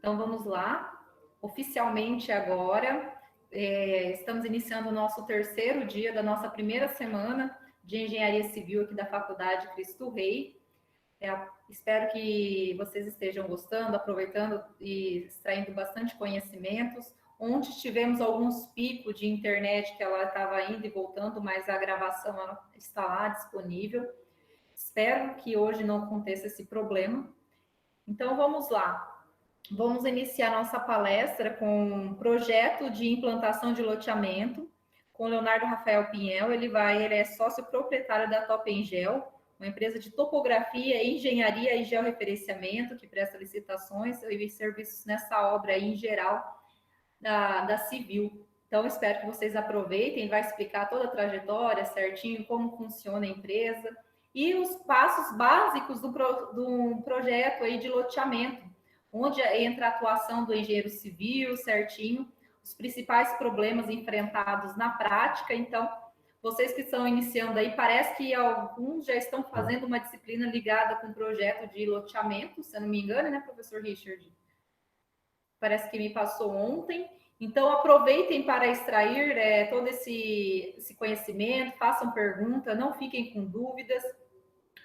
Então, vamos lá. Oficialmente agora, estamos iniciando o nosso terceiro dia da nossa primeira semana de Engenharia Civil aqui da Faculdade Cristo Rei. Espero que vocês estejam gostando, aproveitando e extraindo bastante conhecimentos. Ontem tivemos alguns picos de internet que ela estava indo e voltando, mas a gravação ela está lá disponível. Espero que hoje não aconteça esse problema. Então, vamos lá. Vamos iniciar nossa palestra com um projeto de implantação de loteamento com Leonardo Rafael Pinhel. Ele é sócio proprietário da Top Engel, uma empresa de topografia, engenharia e georreferenciamento que presta licitações e serviços nessa obra aí, em geral da Civil. Então, espero que vocês aproveitem. Vai explicar toda a trajetória certinho, como funciona a empresa e os passos básicos do projeto aí de loteamento, onde entra a atuação do engenheiro civil certinho, os principais problemas enfrentados na prática. Então, vocês que estão iniciando aí, parece que alguns já estão fazendo uma disciplina ligada com o projeto de loteamento, se eu não me engano, né, professor Richard? Parece que me passou ontem. Então, aproveitem para extrair todo esse conhecimento, façam pergunta, não fiquem com dúvidas.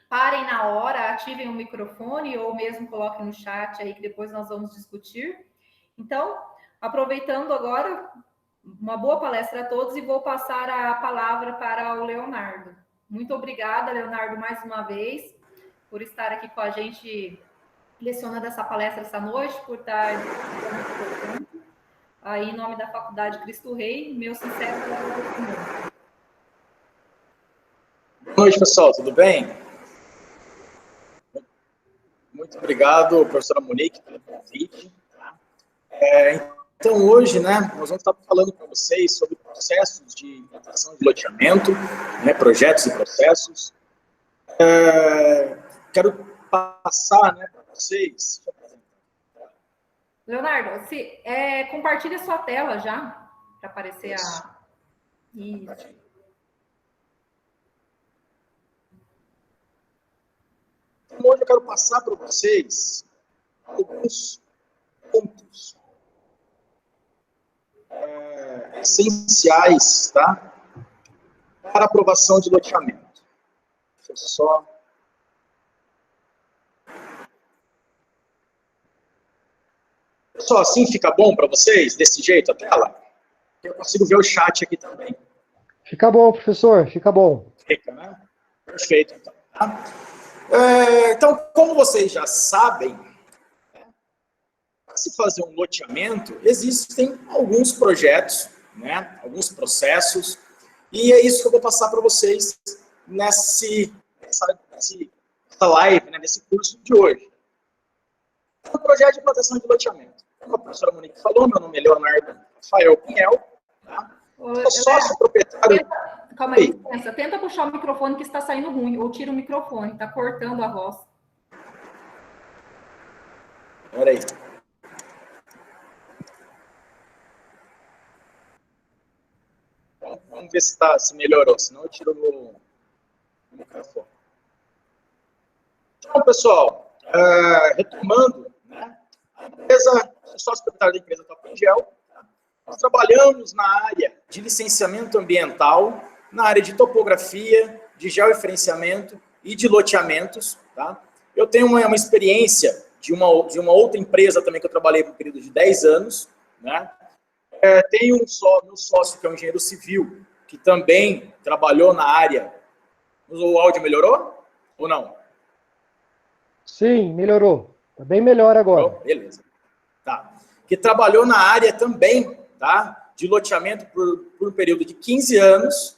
Parem na hora, ativem o microfone ou mesmo coloquem no chat aí que depois nós vamos discutir. Então, aproveitando agora, uma boa palestra a todos e vou passar a palavra para o Leonardo. Muito obrigada, Leonardo, mais uma vez, por estar aqui com a gente lecionando essa palestra essa noite, por estar aí em nome da Faculdade Cristo Rei, meu sincero agradecimento. Boa noite, pessoal, tudo bem? Muito obrigado, professora Monique, pelo convite. Então, hoje, nós vamos estar falando com vocês sobre processos de implantação de loteamento, projetos e processos. Quero passar para vocês. Leonardo, compartilha a sua tela já, para aparecer Isso. Isso. Então, hoje eu quero passar para vocês alguns pontos essenciais, tá? Para aprovação de loteamento. Deixa eu só... Pessoal, assim fica bom para vocês, desse jeito a tela? Eu consigo ver o chat aqui também. Fica bom, professor, fica bom. Fica, né? Perfeito, então. Tá? Então, como vocês já sabem, para se fazer um loteamento, existem alguns projetos, alguns processos, e é isso que eu vou passar para vocês nessa live, nesse curso de hoje. O projeto de implantação de loteamento. Como a professora Monique falou, meu nome é Leonardo Rafael Pinhel, tá? Sou sócio proprietário... Calma aí, licença. Tenta puxar o microfone que está saindo ruim, ou tira o microfone, está cortando a voz. Espera aí. Vamos ver se melhorou, senão eu tiro o microfone. Então, pessoal, retomando, a empresa, eu sou sócio-proprietário da empresa Top Engel. Nós trabalhamos na área de licenciamento ambiental, na área de topografia, de georreferenciamento e de loteamentos. Tá? Eu tenho uma experiência de uma outra empresa também que eu trabalhei por um período de 10 anos. Tenho meu sócio que é um engenheiro civil, que também trabalhou na área. O áudio melhorou ou não? Sim, melhorou. Está bem melhor agora. Beleza. Tá. Que trabalhou na área também, tá? De loteamento por um período de 15 anos.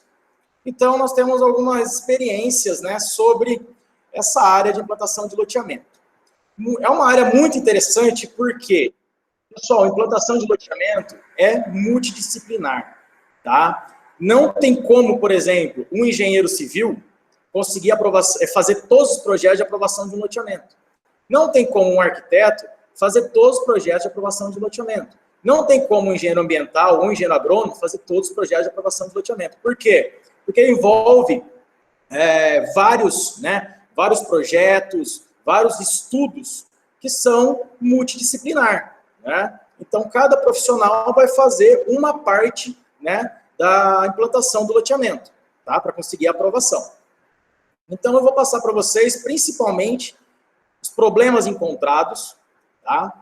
Então, nós temos algumas experiências, sobre essa área de implantação de loteamento. É uma área muito interessante porque, pessoal, a implantação de loteamento é multidisciplinar, tá? Não tem como, por exemplo, um engenheiro civil conseguir fazer todos os projetos de aprovação de um loteamento. Não tem como um arquiteto fazer todos os projetos de aprovação de loteamento. Não tem como um engenheiro ambiental ou um engenheiro agrônomo fazer todos os projetos de aprovação de loteamento. Por quê? Porque envolve vários projetos, vários estudos que são multidisciplinar. né? Então, cada profissional vai fazer uma parte, né, da implantação do loteamento, tá? Para conseguir a aprovação. Então, eu vou passar para vocês, principalmente, os problemas encontrados, tá?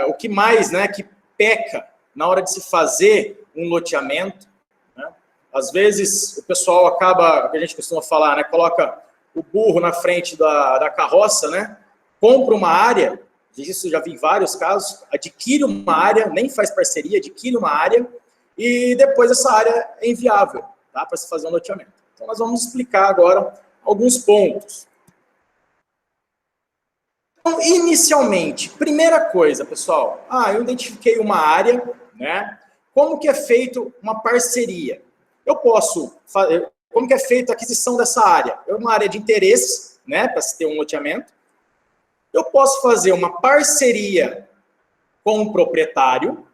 O que mais, né, que peca na hora de se fazer um loteamento, né? Às vezes, o pessoal acaba, o que a gente costuma falar, né, coloca o burro na frente da carroça, né? Compra uma área, isso eu já vi em vários casos, adquire uma área, nem faz parceria, adquire uma área, e depois essa área é inviável, tá? Para se fazer um loteamento. Então, nós vamos explicar agora alguns pontos. Então, inicialmente, primeira coisa, pessoal, eu identifiquei uma área, né? Como que é feito uma parceria? Eu posso fazer, como que é feita a aquisição dessa área? É uma área de interesse, né? Para se ter um loteamento. Eu posso fazer uma parceria com o proprietário,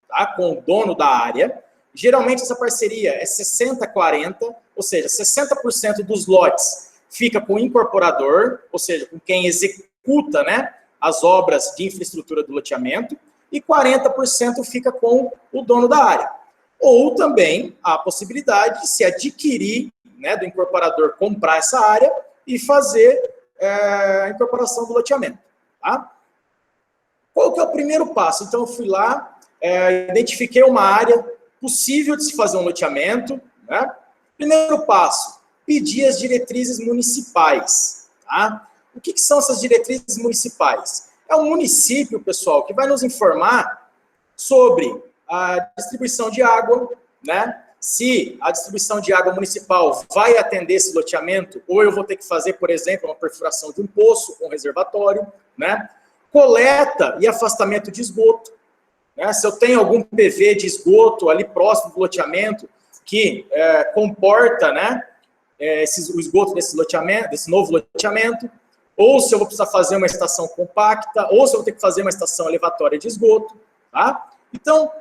tá? Com o dono da área. Geralmente essa parceria é 60-40, ou seja, 60% dos lotes fica com o incorporador, ou seja, com quem executa, né, as obras de infraestrutura do loteamento, e 40% fica com o dono da área. Ou também a possibilidade de se adquirir, né, do incorporador comprar essa área e fazer a incorporação do loteamento. Tá? Qual que é o primeiro passo? Então, eu fui lá, identifiquei uma área possível de se fazer um loteamento, né? Primeiro passo, pedir as diretrizes municipais. Tá? O que são essas diretrizes municipais? É o município, pessoal, que vai nos informar sobre a distribuição de água, né? Se a distribuição de água municipal vai atender esse loteamento, ou eu vou ter que fazer, por exemplo, uma perfuração de um poço com reservatório, né? Coleta e afastamento de esgoto, né? Se eu tenho algum PV de esgoto ali próximo do loteamento que comporta, né, o esgoto desse loteamento, desse novo loteamento, ou se eu vou precisar fazer uma estação compacta, ou se eu vou ter que fazer uma estação elevatória de esgoto, tá? Então,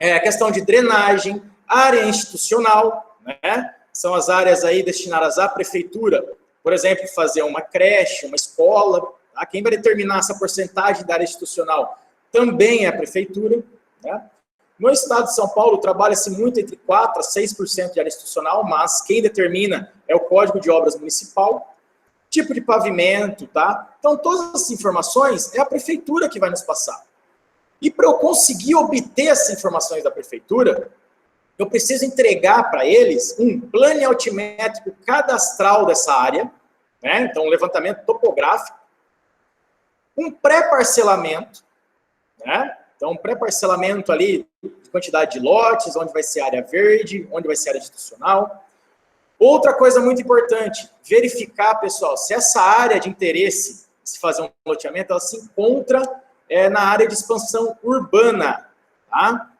a questão de drenagem, área institucional, né? São as áreas aí destinadas à prefeitura, por exemplo, fazer uma creche, uma escola, tá? Quem vai determinar essa porcentagem da área institucional também é a prefeitura, né? No estado de São Paulo, trabalha-se muito entre 4% a 6% de área institucional, mas quem determina é o Código de Obras Municipal, tipo de pavimento, tá? Então, todas essas informações é a prefeitura que vai nos passar. E para eu conseguir obter essas informações da prefeitura, eu preciso entregar para eles um plano altimétrico cadastral dessa área, né? Então, um levantamento topográfico, um pré-parcelamento, né? Então, um pré-parcelamento ali de quantidade de lotes, onde vai ser área verde, onde vai ser área institucional. Outra coisa muito importante, verificar, pessoal, se essa área de interesse, se fazer um loteamento, ela se encontra na área de expansão urbana, tá?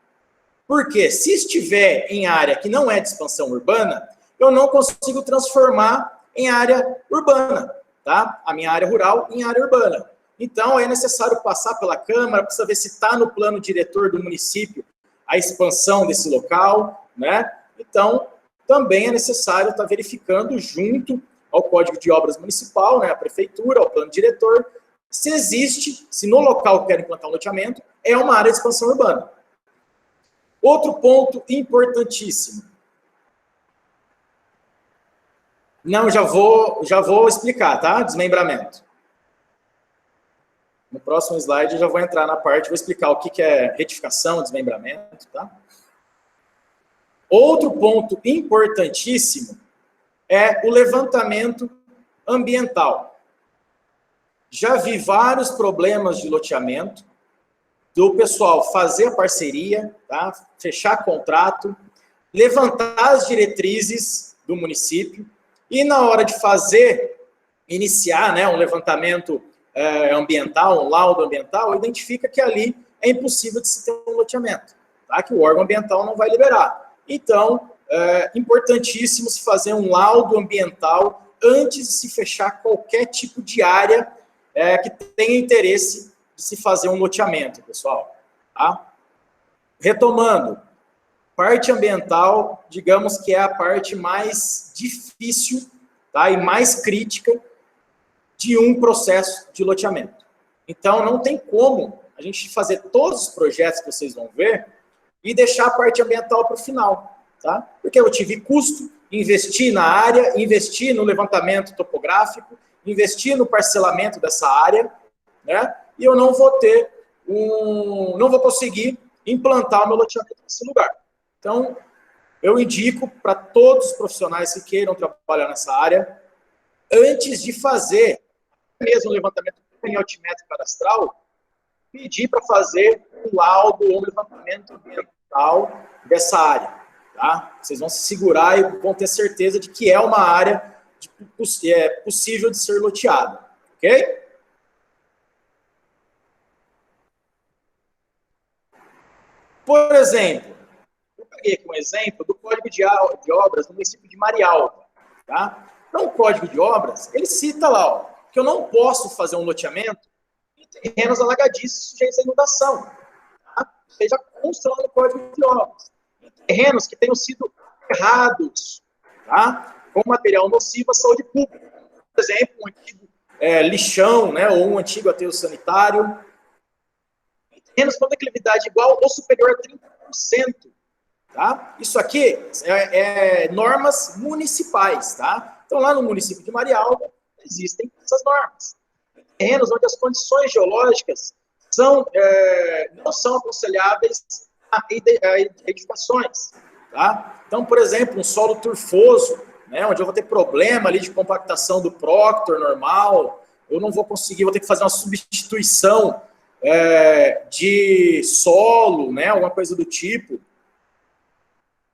Porque se estiver em área que não é de expansão urbana, eu não consigo transformar em área urbana, tá? A minha área rural em área urbana. Então, é necessário passar pela Câmara, precisa ver se está no plano diretor do município a expansão desse local, né? Então, também é necessário estar verificando junto ao Código de Obras Municipal, né, a prefeitura, ao plano diretor, se existe, se no local que quer implantar um loteamento, é uma área de expansão urbana. Outro ponto importantíssimo. Não, já vou explicar, tá? Desmembramento. No próximo slide eu já vou entrar na parte, vou explicar o que é retificação, desmembramento, tá? Outro ponto importantíssimo é o levantamento ambiental. Já vi vários problemas de loteamento, do pessoal fazer a parceria, tá? Fechar contrato, levantar as diretrizes do município e na hora de iniciar, né, um levantamento ambiental, um laudo ambiental, identifica que ali é impossível de se ter um loteamento, tá? Que o órgão ambiental não vai liberar. Então, é importantíssimo se fazer um laudo ambiental antes de se fechar qualquer tipo de área que tenha interesse de se fazer um loteamento, pessoal. Tá? Retomando, parte ambiental, digamos que é a parte mais difícil, tá? E mais crítica de um processo de loteamento. Então, não tem como a gente fazer todos os projetos que vocês vão ver e deixar a parte ambiental para o final, tá? Porque eu tive custo, investi na área, investi no levantamento topográfico, investi no parcelamento dessa área, né? E eu não vou ter não vou conseguir implantar o meu loteamento nesse lugar. Então, eu indico para todos os profissionais que queiram trabalhar nessa área, antes de fazer mesmo o levantamento em altimetro cadastral, pedir para fazer um laudo ou um levantamento ambiental dessa área. Tá? Vocês vão se segurar e vão ter certeza de que é uma área possível de ser loteada. Ok? Por exemplo, eu peguei aqui um exemplo do Código de Obras do município de Marialva. Tá? Então, o Código de Obras, ele cita lá, ó, que eu não posso fazer um loteamento em terrenos alagadiços sujeitos à inundação. Tá? Seja consta lá no Código de Obras. Em terrenos que tenham sido errados, tá? Com material nocivo à saúde pública. Por exemplo, um antigo lixão, né, ou um antigo aterro sanitário. Em terrenos com declividade igual ou superior a 30%. Tá? Isso aqui é normas municipais. Tá? Então, lá no município de Marialva, existem essas normas. Terrenos onde as condições geológicas não são aconselháveis a edificações. Tá? Então, por exemplo, um solo turfoso, né, onde eu vou ter problema ali de compactação do Proctor normal, eu não vou conseguir, vou ter que fazer uma substituição de solo, né, alguma coisa do tipo.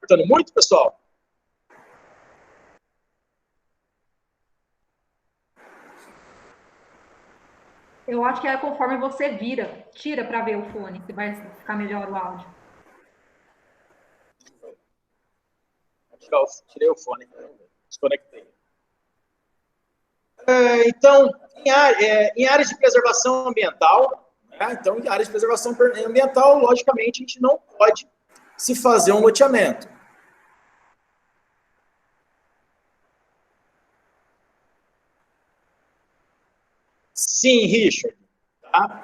Cortando muito, pessoal? Eu acho que é conforme você tira para ver o fone, se vai ficar melhor o áudio. Tirei o fone, desconectei. Então, em áreas de preservação ambiental, né, então, em áreas de preservação ambiental, logicamente, a gente não pode se fazer um loteamento. Sim, Richard. Tá?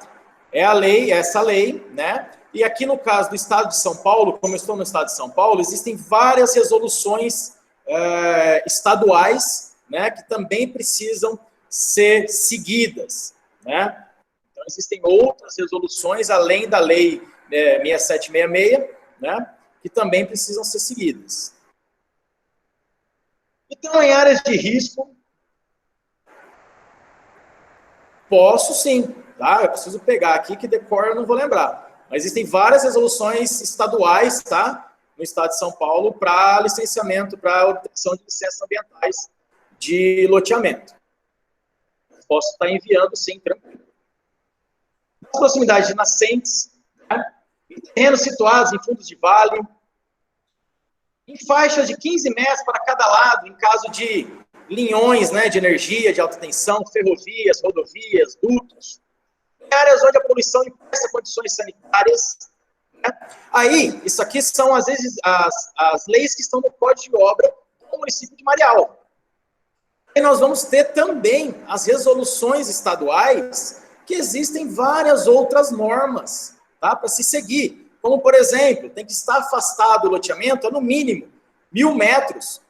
É a lei, essa lei, né? E aqui no caso do Estado de São Paulo, como eu estou no Estado de São Paulo, existem várias resoluções estaduais, né, que também precisam ser seguidas, né? Então, existem outras resoluções, além da lei 6766, né, que também precisam ser seguidas. Então, em áreas de risco, posso sim, tá? Eu preciso pegar aqui, que decor eu não vou lembrar. Mas existem várias resoluções estaduais, tá? No estado de São Paulo, para licenciamento, para obtenção de licenças ambientais de loteamento. Posso estar enviando, sim, tranquilo. Nas proximidades de nascentes, né? Em terrenos situados em fundos de vale, em faixas de 15 metros para cada lado, em caso de linhões, né, de energia, de alta tensão, ferrovias, rodovias, dutos, em áreas onde a poluição impeça condições sanitárias. Né? Aí, isso aqui são, às vezes, as leis que estão no Código de Obra do município de Marialva. E nós vamos ter também as resoluções estaduais, que existem várias outras normas, tá, para se seguir. Como, por exemplo, tem que estar afastado do loteamento a, no mínimo, 1.000 metros,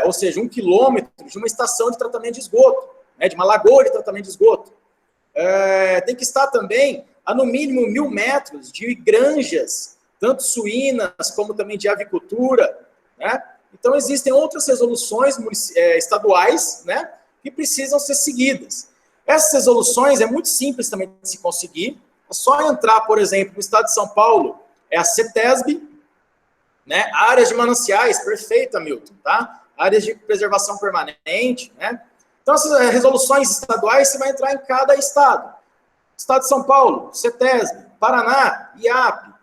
ou seja, 1 quilômetro de uma estação de tratamento de esgoto, né, de uma lagoa de tratamento de esgoto. Tem que estar também a, no mínimo, 1.000 metros de granjas, tanto suínas como também de avicultura, né? Então, existem outras resoluções estaduais, né, que precisam ser seguidas. Essas resoluções é muito simples também de se conseguir. É só entrar, por exemplo, no estado de São Paulo, é a CETESB, né, áreas de mananciais, perfeito, Hamilton, tá? Áreas de preservação permanente, né? Então, essas resoluções estaduais, você vai entrar em cada estado. Estado de São Paulo, CETESB, Paraná, IAP,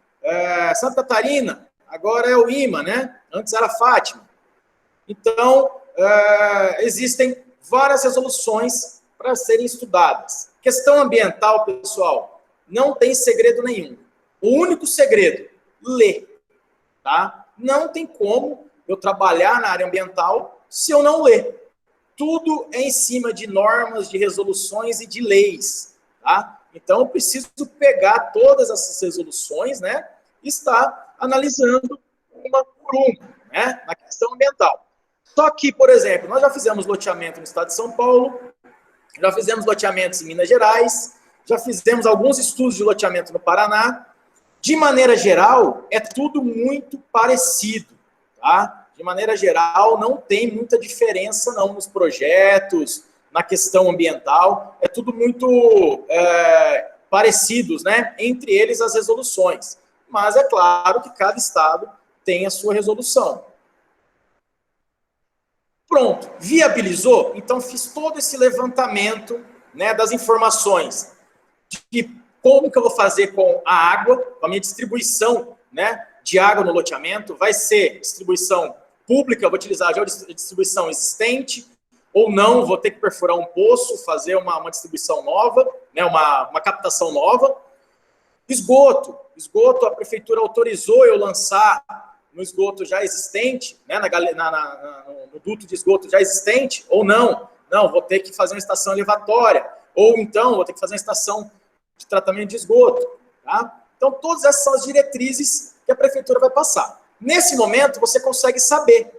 Santa Catarina, agora é o IMA, né? Antes era Fátima. Então, existem várias resoluções para serem estudadas. Questão ambiental, pessoal, não tem segredo nenhum. O único segredo, ler. Tá? Não tem como eu trabalhar na área ambiental se eu não ler. Tudo é em cima de normas, de resoluções e de leis. Tá? Então, eu preciso pegar todas essas resoluções, né, e estar analisando uma por uma, né, na questão ambiental. Só que, por exemplo, nós já fizemos loteamento no estado de São Paulo, já fizemos loteamentos em Minas Gerais, já fizemos alguns estudos de loteamento no Paraná. De maneira geral, é tudo muito parecido, tá? De maneira geral, não tem muita diferença, não, nos projetos, na questão ambiental. É tudo muito parecidos, né? Entre eles, as resoluções. Mas é claro que cada estado tem a sua resolução. Pronto, viabilizou? Então, fiz todo esse levantamento, né, das informações de como que eu vou fazer com a água, com a minha distribuição, né, de água no loteamento. Vai ser distribuição pública, eu vou utilizar já a distribuição existente, ou não, vou ter que perfurar um poço, fazer uma distribuição nova, né, uma captação nova. Esgoto, a prefeitura autorizou eu lançar no esgoto já existente, né, no duto de esgoto já existente, ou não. Não, vou ter que fazer uma estação elevatória, ou então vou ter que fazer uma estação de tratamento de esgoto. Tá? Então, todas essas são as diretrizes que a prefeitura vai passar. Nesse momento, você consegue saber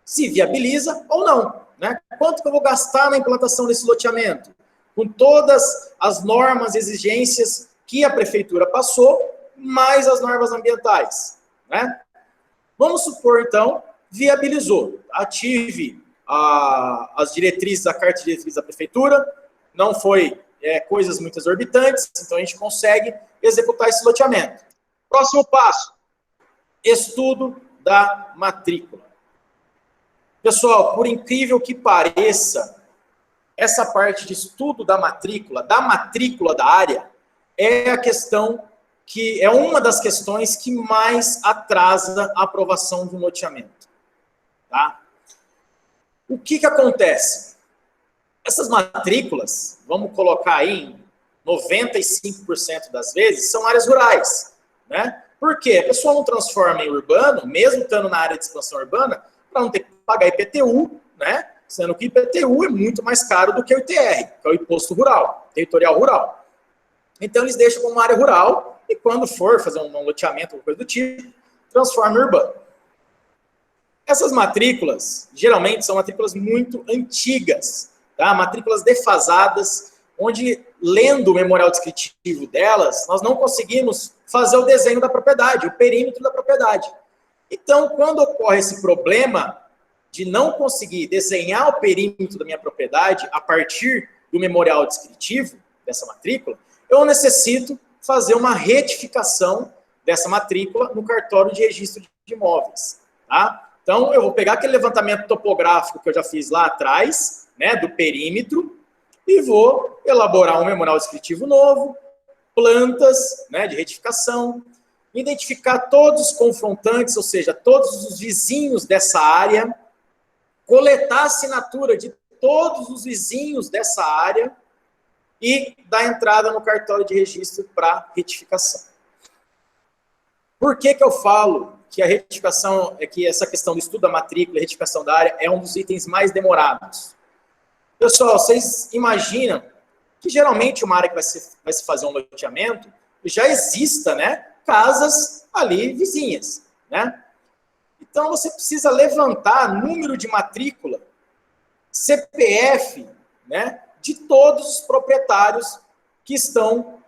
se viabiliza ou não. Né? Quanto que eu vou gastar na implantação desse loteamento? Com todas as normas e exigências que a prefeitura passou, mais as normas ambientais. Né? Vamos supor, então, viabilizou. Ative as diretrizes, a carta de diretrizes da prefeitura, não foi coisas muito exorbitantes, então a gente consegue executar esse loteamento. Próximo passo, estudo da matrícula. Pessoal, por incrível que pareça, essa parte de estudo da matrícula da área, é a questão que é uma das questões que mais atrasa a aprovação de um loteamento. Tá? O que acontece? Essas matrículas, vamos colocar aí, em 95% das vezes, são áreas rurais. Né? Por quê? A pessoa não transforma em urbano, mesmo estando na área de expansão urbana, para não ter que pagar IPTU, né? Sendo que IPTU é muito mais caro do que o ITR, que é o Imposto Rural, Territorial Rural. Então, eles deixam como uma área rural e, quando for fazer um loteamento ou coisa do tipo, transforma em urbano. Essas matrículas, geralmente, são matrículas muito antigas, tá? Matrículas defasadas, onde, lendo o memorial descritivo delas, nós não conseguimos fazer o desenho da propriedade, o perímetro da propriedade. Então, quando ocorre esse problema de não conseguir desenhar o perímetro da minha propriedade a partir do memorial descritivo dessa matrícula, eu necessito fazer uma retificação dessa matrícula no cartório de registro de imóveis. Tá? Então, eu vou pegar aquele levantamento topográfico que eu já fiz lá atrás, né, do perímetro, e vou elaborar um memorial descritivo novo, plantas, né, de retificação, identificar todos os confrontantes, ou seja, todos os vizinhos dessa área, coletar a assinatura de todos os vizinhos dessa área e dar entrada no cartório de registro para retificação. Por que eu falo que a retificação, que essa questão do estudo da matrícula e retificação da área é um dos itens mais demorados? Pessoal, vocês imaginam que geralmente uma área que vai se fazer um loteamento já exista, né, casas ali vizinhas, né? Então, você precisa levantar número de matrícula, CPF, né, de todos os proprietários que estão,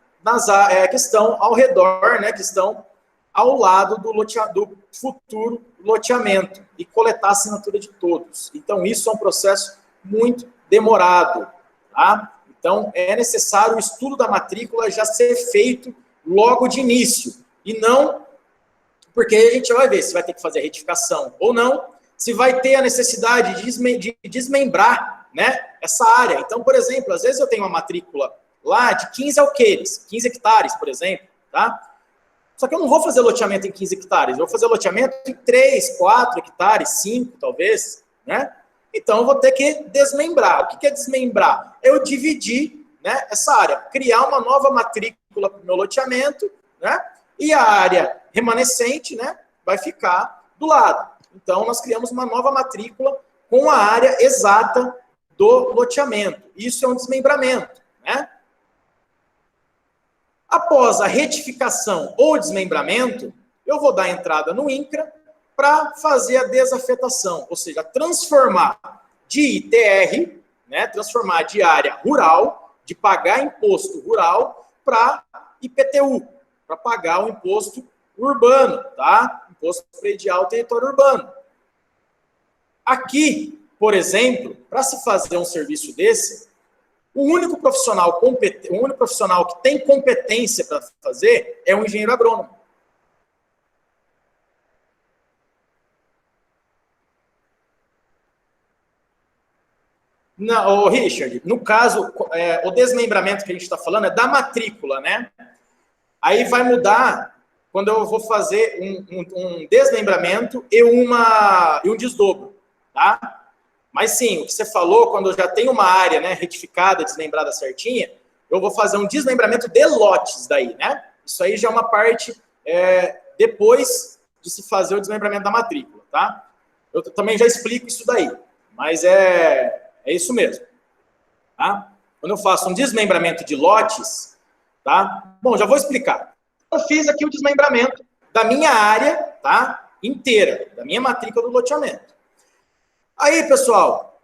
que estão ao redor, né, que estão ao lado do futuro loteamento, e coletar a assinatura de todos. Então, isso é um processo muito demorado. Tá? Então, é necessário o estudo da matrícula já ser feito logo de início, e não porque a gente vai ver se vai ter que fazer a retificação ou não, se vai ter a necessidade de desmembrar, né, essa área. Então, por exemplo, às vezes eu tenho uma matrícula lá de 15 alqueires, 15 hectares, por exemplo, tá? Só que eu não vou fazer loteamento em 15 hectares, eu vou fazer loteamento em 3, 4 hectares, 5 talvez, né? Então eu vou ter que desmembrar. O que é desmembrar? Eu dividir, né, essa área, criar uma nova matrícula para o meu loteamento, né? E a área remanescente, né, vai ficar do lado. Então, nós criamos uma nova matrícula com a área exata do loteamento. Isso é um desmembramento, né? Após a retificação ou desmembramento, eu vou dar entrada no INCRA para fazer a desafetação, ou seja, transformar de ITR, né, transformar de área rural, de pagar imposto rural, para IPTU, para pagar o imposto urbano, tá? Imposto predial território urbano. Aqui, por exemplo, para se fazer um serviço desse, o único profissional que tem competência para fazer é um engenheiro agrônomo. Não, Richard, no caso, o desmembramento que a gente está falando é da matrícula, né? Aí vai mudar quando eu vou fazer um desmembramento e um desdobro, tá? Mas sim, o que você falou, quando eu já tenho uma área, né, retificada, desmembrada certinha, eu vou fazer um desmembramento de lotes daí, né? Isso aí já é uma parte depois de se fazer o desmembramento da matrícula, tá? Eu também já explico isso daí, mas é isso mesmo, tá? Quando eu faço um desmembramento de lotes, tá? Bom, já vou explicar. Eu fiz aqui o desmembramento da minha área, tá? Inteira, da minha matrícula do loteamento. Aí, pessoal,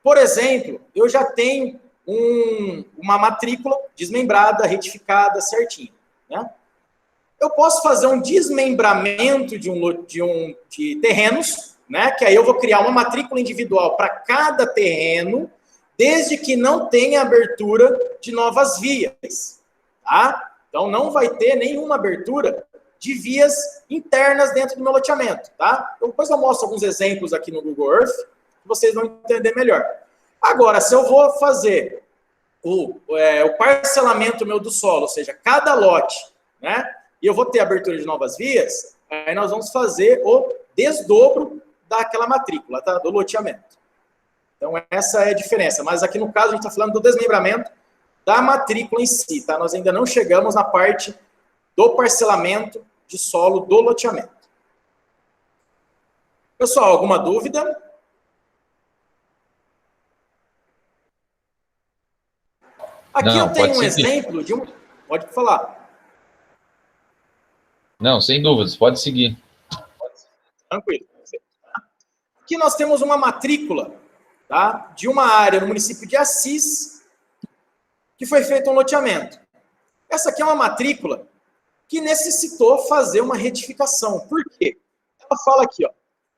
por exemplo, eu já tenho uma matrícula desmembrada, retificada, certinho, né? Eu posso fazer um desmembramento de terrenos, né? Que aí eu vou criar uma matrícula individual para cada terreno, desde que não tenha abertura de novas vias, tá? Então, não vai ter nenhuma abertura de vias internas dentro do meu loteamento, tá? Então, depois eu mostro alguns exemplos aqui no Google Earth, que vocês vão entender melhor. Agora, se eu vou fazer o parcelamento meu do solo, ou seja, cada lote, né? E eu vou ter abertura de novas vias, aí nós vamos fazer o desdobro daquela matrícula, tá? Do loteamento. Então, essa é a diferença. Mas aqui no caso, a gente está falando do desmembramento da matrícula em si, tá? Nós ainda não chegamos na parte do parcelamento de solo do loteamento. Pessoal, alguma dúvida? Aqui não, eu tenho um exemplo de um... Pode falar. Não, sem dúvidas, pode seguir. Tranquilo. Aqui nós temos uma matrícula, tá, de uma área no município de Assis, que foi feito um loteamento. Essa aqui é uma matrícula que necessitou fazer uma retificação. Por quê? Ela fala aqui, ó,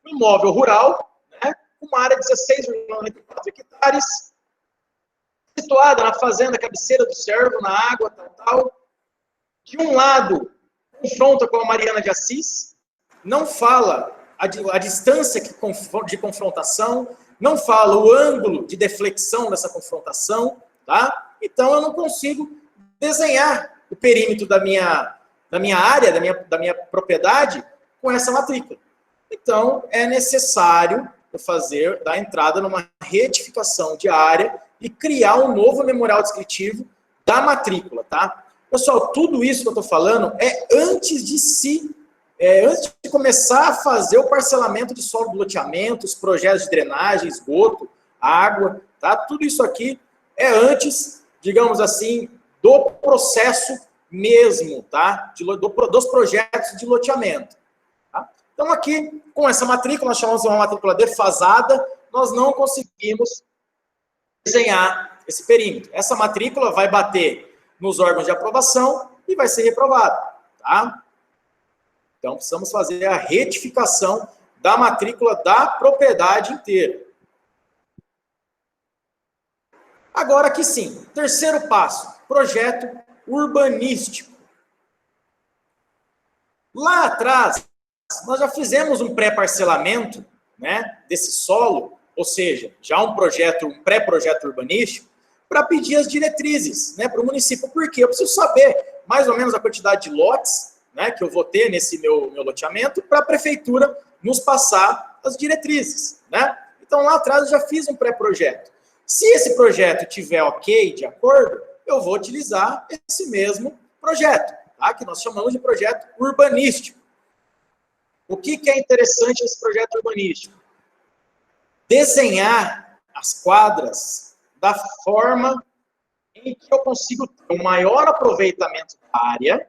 um imóvel rural, né, uma área de 16,94 hectares, situada na fazenda cabeceira do Servo, na água, tal. De um lado, confronta com a Mariana de Assis, não fala a distância de confrontação, não fala o ângulo de deflexão dessa confrontação, tá? Então, eu não consigo desenhar o perímetro da minha área, da minha propriedade, com essa matrícula. Então, é necessário eu dar entrada numa retificação de área e criar um novo memorial descritivo da matrícula, tá? Pessoal, tudo isso que eu estou falando é antes de começar a fazer o parcelamento de solo do loteamento, os projetos de drenagem, esgoto, água, tá? Tudo isso aqui é antes, digamos assim, do processo mesmo, tá? Dos projetos de loteamento. Tá? Então, aqui, com essa matrícula, nós chamamos de uma matrícula defasada, nós não conseguimos desenhar esse perímetro. Essa matrícula vai bater nos órgãos de aprovação e vai ser reprovada, tá? Então, precisamos fazer a retificação da matrícula da propriedade inteira. Agora aqui sim, terceiro passo, projeto urbanístico. Lá atrás, nós já fizemos um pré-parcelamento, né, desse solo, ou seja, já um pré-projeto urbanístico, para pedir as diretrizes, né, para o município. Por quê? Eu preciso saber mais ou menos a quantidade de lotes, né, que eu vou ter nesse meu loteamento, para a prefeitura nos passar as diretrizes, né? Então, lá atrás, eu já fiz um pré-projeto. Se esse projeto tiver ok, de acordo, eu vou utilizar esse mesmo projeto, tá? Que nós chamamos de projeto urbanístico. O que é interessante nesse projeto urbanístico? Desenhar as quadras da forma em que eu consigo ter um maior aproveitamento da área,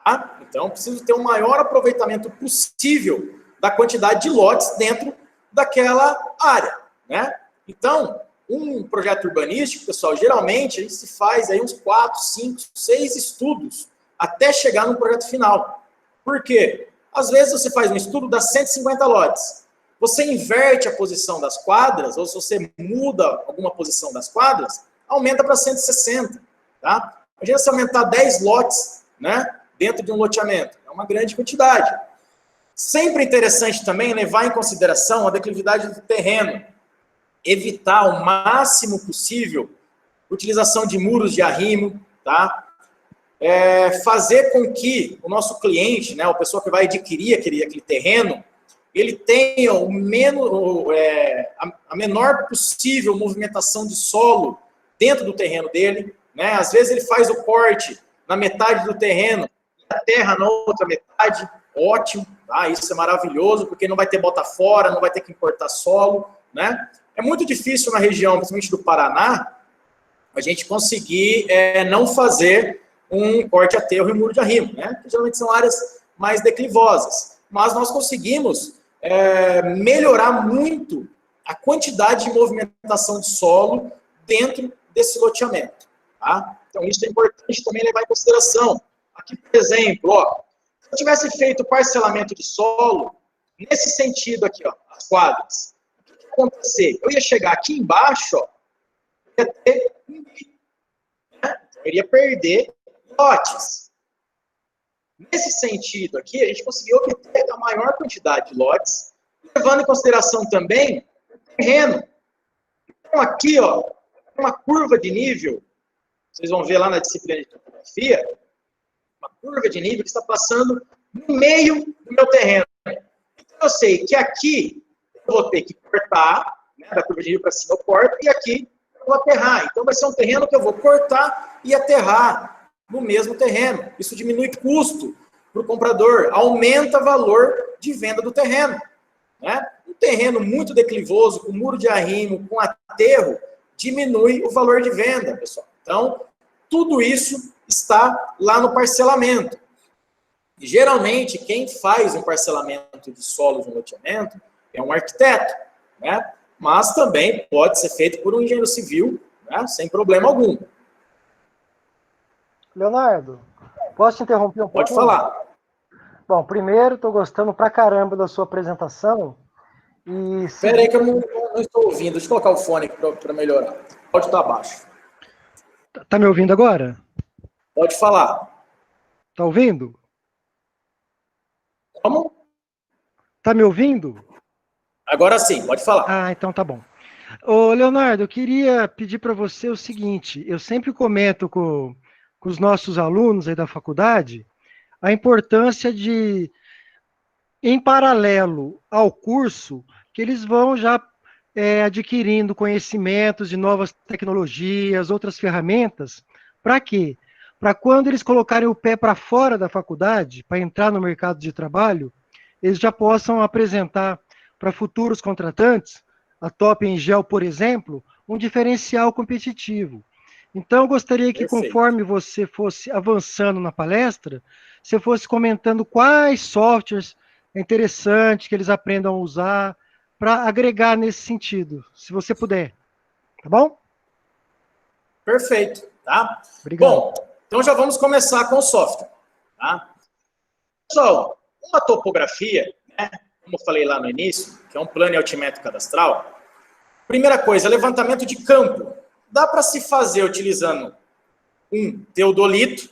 tá? Então, eu preciso ter um maior aproveitamento possível da quantidade de lotes dentro daquela área, né? Então, um projeto urbanístico, pessoal, geralmente a gente se faz aí uns 4, 5, 6 estudos até chegar no projeto final. Por quê? Às vezes você faz um estudo das 150 lotes. Você inverte a posição das quadras, ou se você muda alguma posição das quadras, aumenta para 160, tá? Imagina se aumentar 10 lotes, né, dentro de um loteamento. É uma grande quantidade. Sempre interessante também levar em consideração a declividade do terreno. Evitar o máximo possível a utilização de muros de arrimo, tá? Fazer com que o nosso cliente, né, a pessoa que vai adquirir aquele terreno, ele tenha a menor possível movimentação de solo dentro do terreno dele, né? Às vezes ele faz o corte na metade do terreno e a terra na outra metade, ótimo, tá? Isso é maravilhoso, porque não vai ter bota fora, não vai ter que importar solo, né? É muito difícil na região, principalmente do Paraná, a gente conseguir não fazer um corte a aterro e muro de arrimo, né? Que geralmente são áreas mais declivosas. Mas nós conseguimos melhorar muito a quantidade de movimentação de solo dentro desse loteamento, tá? Então, isso é importante também levar em consideração. Aqui, por exemplo, ó, se eu tivesse feito parcelamento de solo, nesse sentido aqui, ó, as quadras, o que ia acontecer? Eu ia chegar aqui embaixo, ó, ia ter né? Eu iria perder lotes. Nesse sentido aqui, a gente conseguiu obter a maior quantidade de lotes, levando em consideração também o terreno. Então, aqui, ó, uma curva de nível, vocês vão ver lá na disciplina de topografia, uma curva de nível que está passando no meio do meu terreno. Então, eu sei que aqui eu vou ter que cortar, né, da curva de nível para cima eu corto, e aqui eu vou aterrar. Então, vai ser um terreno que eu vou cortar e aterrar no mesmo terreno. Isso diminui custo para o comprador, aumenta o valor de venda do terreno, né? Um terreno muito declivoso, com muro de arrimo, com aterro, diminui o valor de venda, pessoal. Então, tudo isso está lá no parcelamento. E, geralmente, quem faz um parcelamento de solo de um loteamento é um arquiteto, né? Mas também pode ser feito por um engenheiro civil, né? Sem problema algum. Leonardo, posso te interromper um pouco? Pode falar. Bom, primeiro, estou gostando pra caramba da sua apresentação. Espera aí que eu não estou ouvindo. Deixa eu colocar o fone para melhorar. Pode estar abaixo. Tá me ouvindo agora? Pode falar. Tá ouvindo? Como? Tá me ouvindo? Agora sim, pode falar. Ah, então tá bom. Ô, Leonardo, eu queria pedir para você o seguinte, eu sempre comento com os nossos alunos aí da faculdade a importância de, em paralelo ao curso, que eles vão já adquirindo conhecimentos de novas tecnologias, outras ferramentas, para quê? Para quando eles colocarem o pé para fora da faculdade, para entrar no mercado de trabalho, eles já possam apresentar para futuros contratantes, a Top Engel, por exemplo, um diferencial competitivo. Então, eu gostaria que, conforme você fosse avançando na palestra, você fosse comentando quais softwares é interessante que eles aprendam a usar para agregar nesse sentido, se você puder. Tá bom? Perfeito, tá? Obrigado. Bom, então já vamos começar com o software, tá? Pessoal, uma topografia, né, como eu falei lá no início, que é um plano altimétrico cadastral, primeira coisa, levantamento de campo. Dá para se fazer utilizando um teodolito,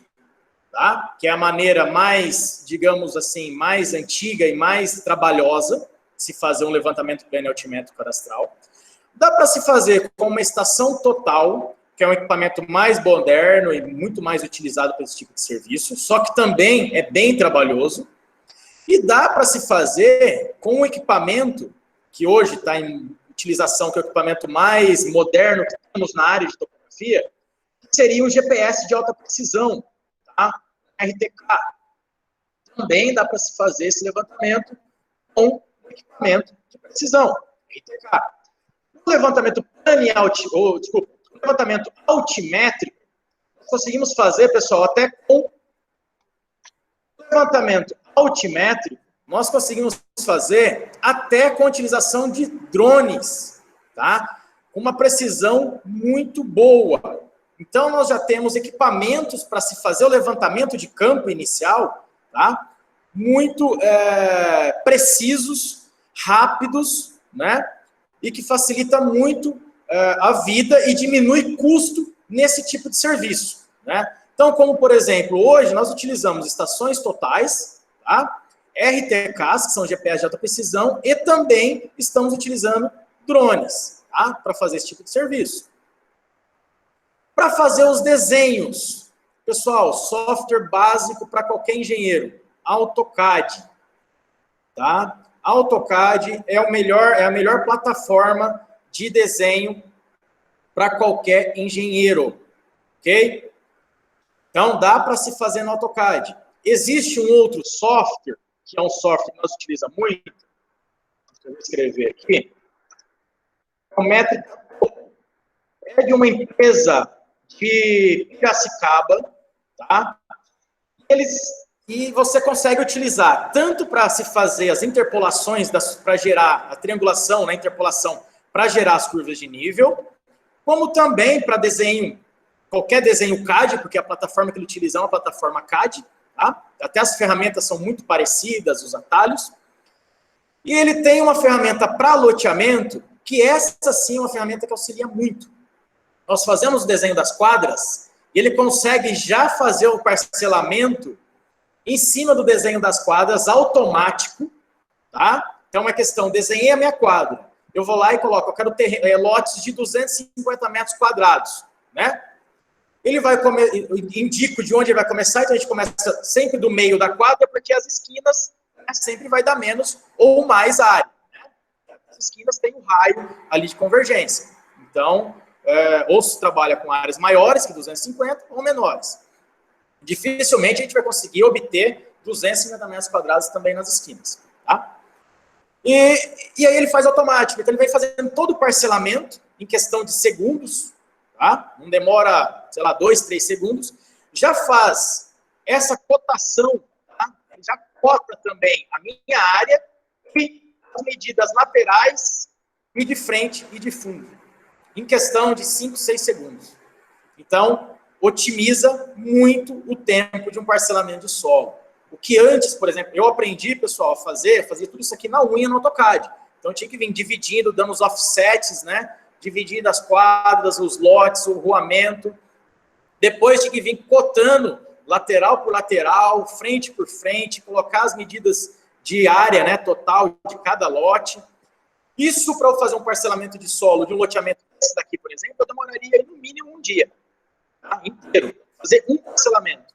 tá? Que é a maneira mais, digamos assim, mais antiga e mais trabalhosa de se fazer um levantamento plano altimétrico cadastral. Dá para se fazer com uma estação total, que é um equipamento mais moderno e muito mais utilizado para esse tipo de serviço, só que também é bem trabalhoso. E dá para se fazer com um equipamento que hoje está em utilização, que é o equipamento mais moderno que temos na área de topografia, que seria um GPS de alta precisão, tá? RTK. Também dá para se fazer esse levantamento com um equipamento de precisão, RTK. O levantamento levantamento altimétrico, conseguimos fazer, pessoal, até com levantamento altimétrico, nós conseguimos fazer até com a utilização de drones, tá? Com uma precisão muito boa. Então, nós já temos equipamentos para se fazer o levantamento de campo inicial, tá? Muito precisos, rápidos, né? E que facilita muito a vida e diminui custo nesse tipo de serviço, né? Então, como, por exemplo, hoje nós utilizamos estações totais, tá? RTKs, que são GPS de alta precisão, e também estamos utilizando drones, tá? Para fazer esse tipo de serviço. Para fazer os desenhos, pessoal, software básico para qualquer engenheiro, AutoCAD, tá? AutoCAD é a melhor plataforma de desenho para qualquer engenheiro, ok? Então, dá para se fazer no AutoCAD. Existe um outro software, que é um software que nós utilizamos muito, deixa eu escrever aqui, o Métrica é de uma empresa de Piracicaba, tá? E você consegue utilizar tanto para se fazer as interpolações, para gerar a triangulação, né, interpolação, para gerar as curvas de nível, como também para desenho, qualquer desenho CAD, porque a plataforma que ele utiliza é uma plataforma CAD, tá? Até as ferramentas são muito parecidas, os atalhos. E ele tem uma ferramenta para loteamento, que essa sim é uma ferramenta que auxilia muito. Nós fazemos o desenho das quadras, e ele consegue já fazer o parcelamento em cima do desenho das quadras, automático, tá? Então, é uma questão, desenhei a minha quadra, eu vou lá e coloco, eu quero ter lotes de 250 metros quadrados, né? Ele vai indico de onde ele vai começar, então a gente começa sempre do meio da quadra, porque as esquinas, né, sempre vai dar menos ou mais área, né? As esquinas têm um raio ali de convergência. Então, ou se trabalha com áreas maiores que 250 ou menores. Dificilmente a gente vai conseguir obter 250 metros quadrados também nas esquinas, tá? E aí ele faz automático, então ele vai fazendo todo o parcelamento em questão de segundos, tá? Não demora, sei lá, 2, 3 segundos, já faz essa cotação, tá? Ele já cota também a minha área e as medidas laterais e de frente e de fundo, em questão de 5, 6 segundos. Então, otimiza muito o tempo de um parcelamento de solo. O que antes, por exemplo, eu aprendi, pessoal, a fazer tudo isso aqui na unha no AutoCAD. Então, tinha que vir dividindo, dando os offsets, né? Dividindo as quadras, os lotes, o ruamento. Depois tinha que vir cotando lateral por lateral, frente por frente, colocar as medidas de área, né, total de cada lote. Isso para eu fazer um parcelamento de solo, de um loteamento desse daqui, por exemplo, eu demoraria no mínimo um dia, tá? Inteiro. Fazer um parcelamento.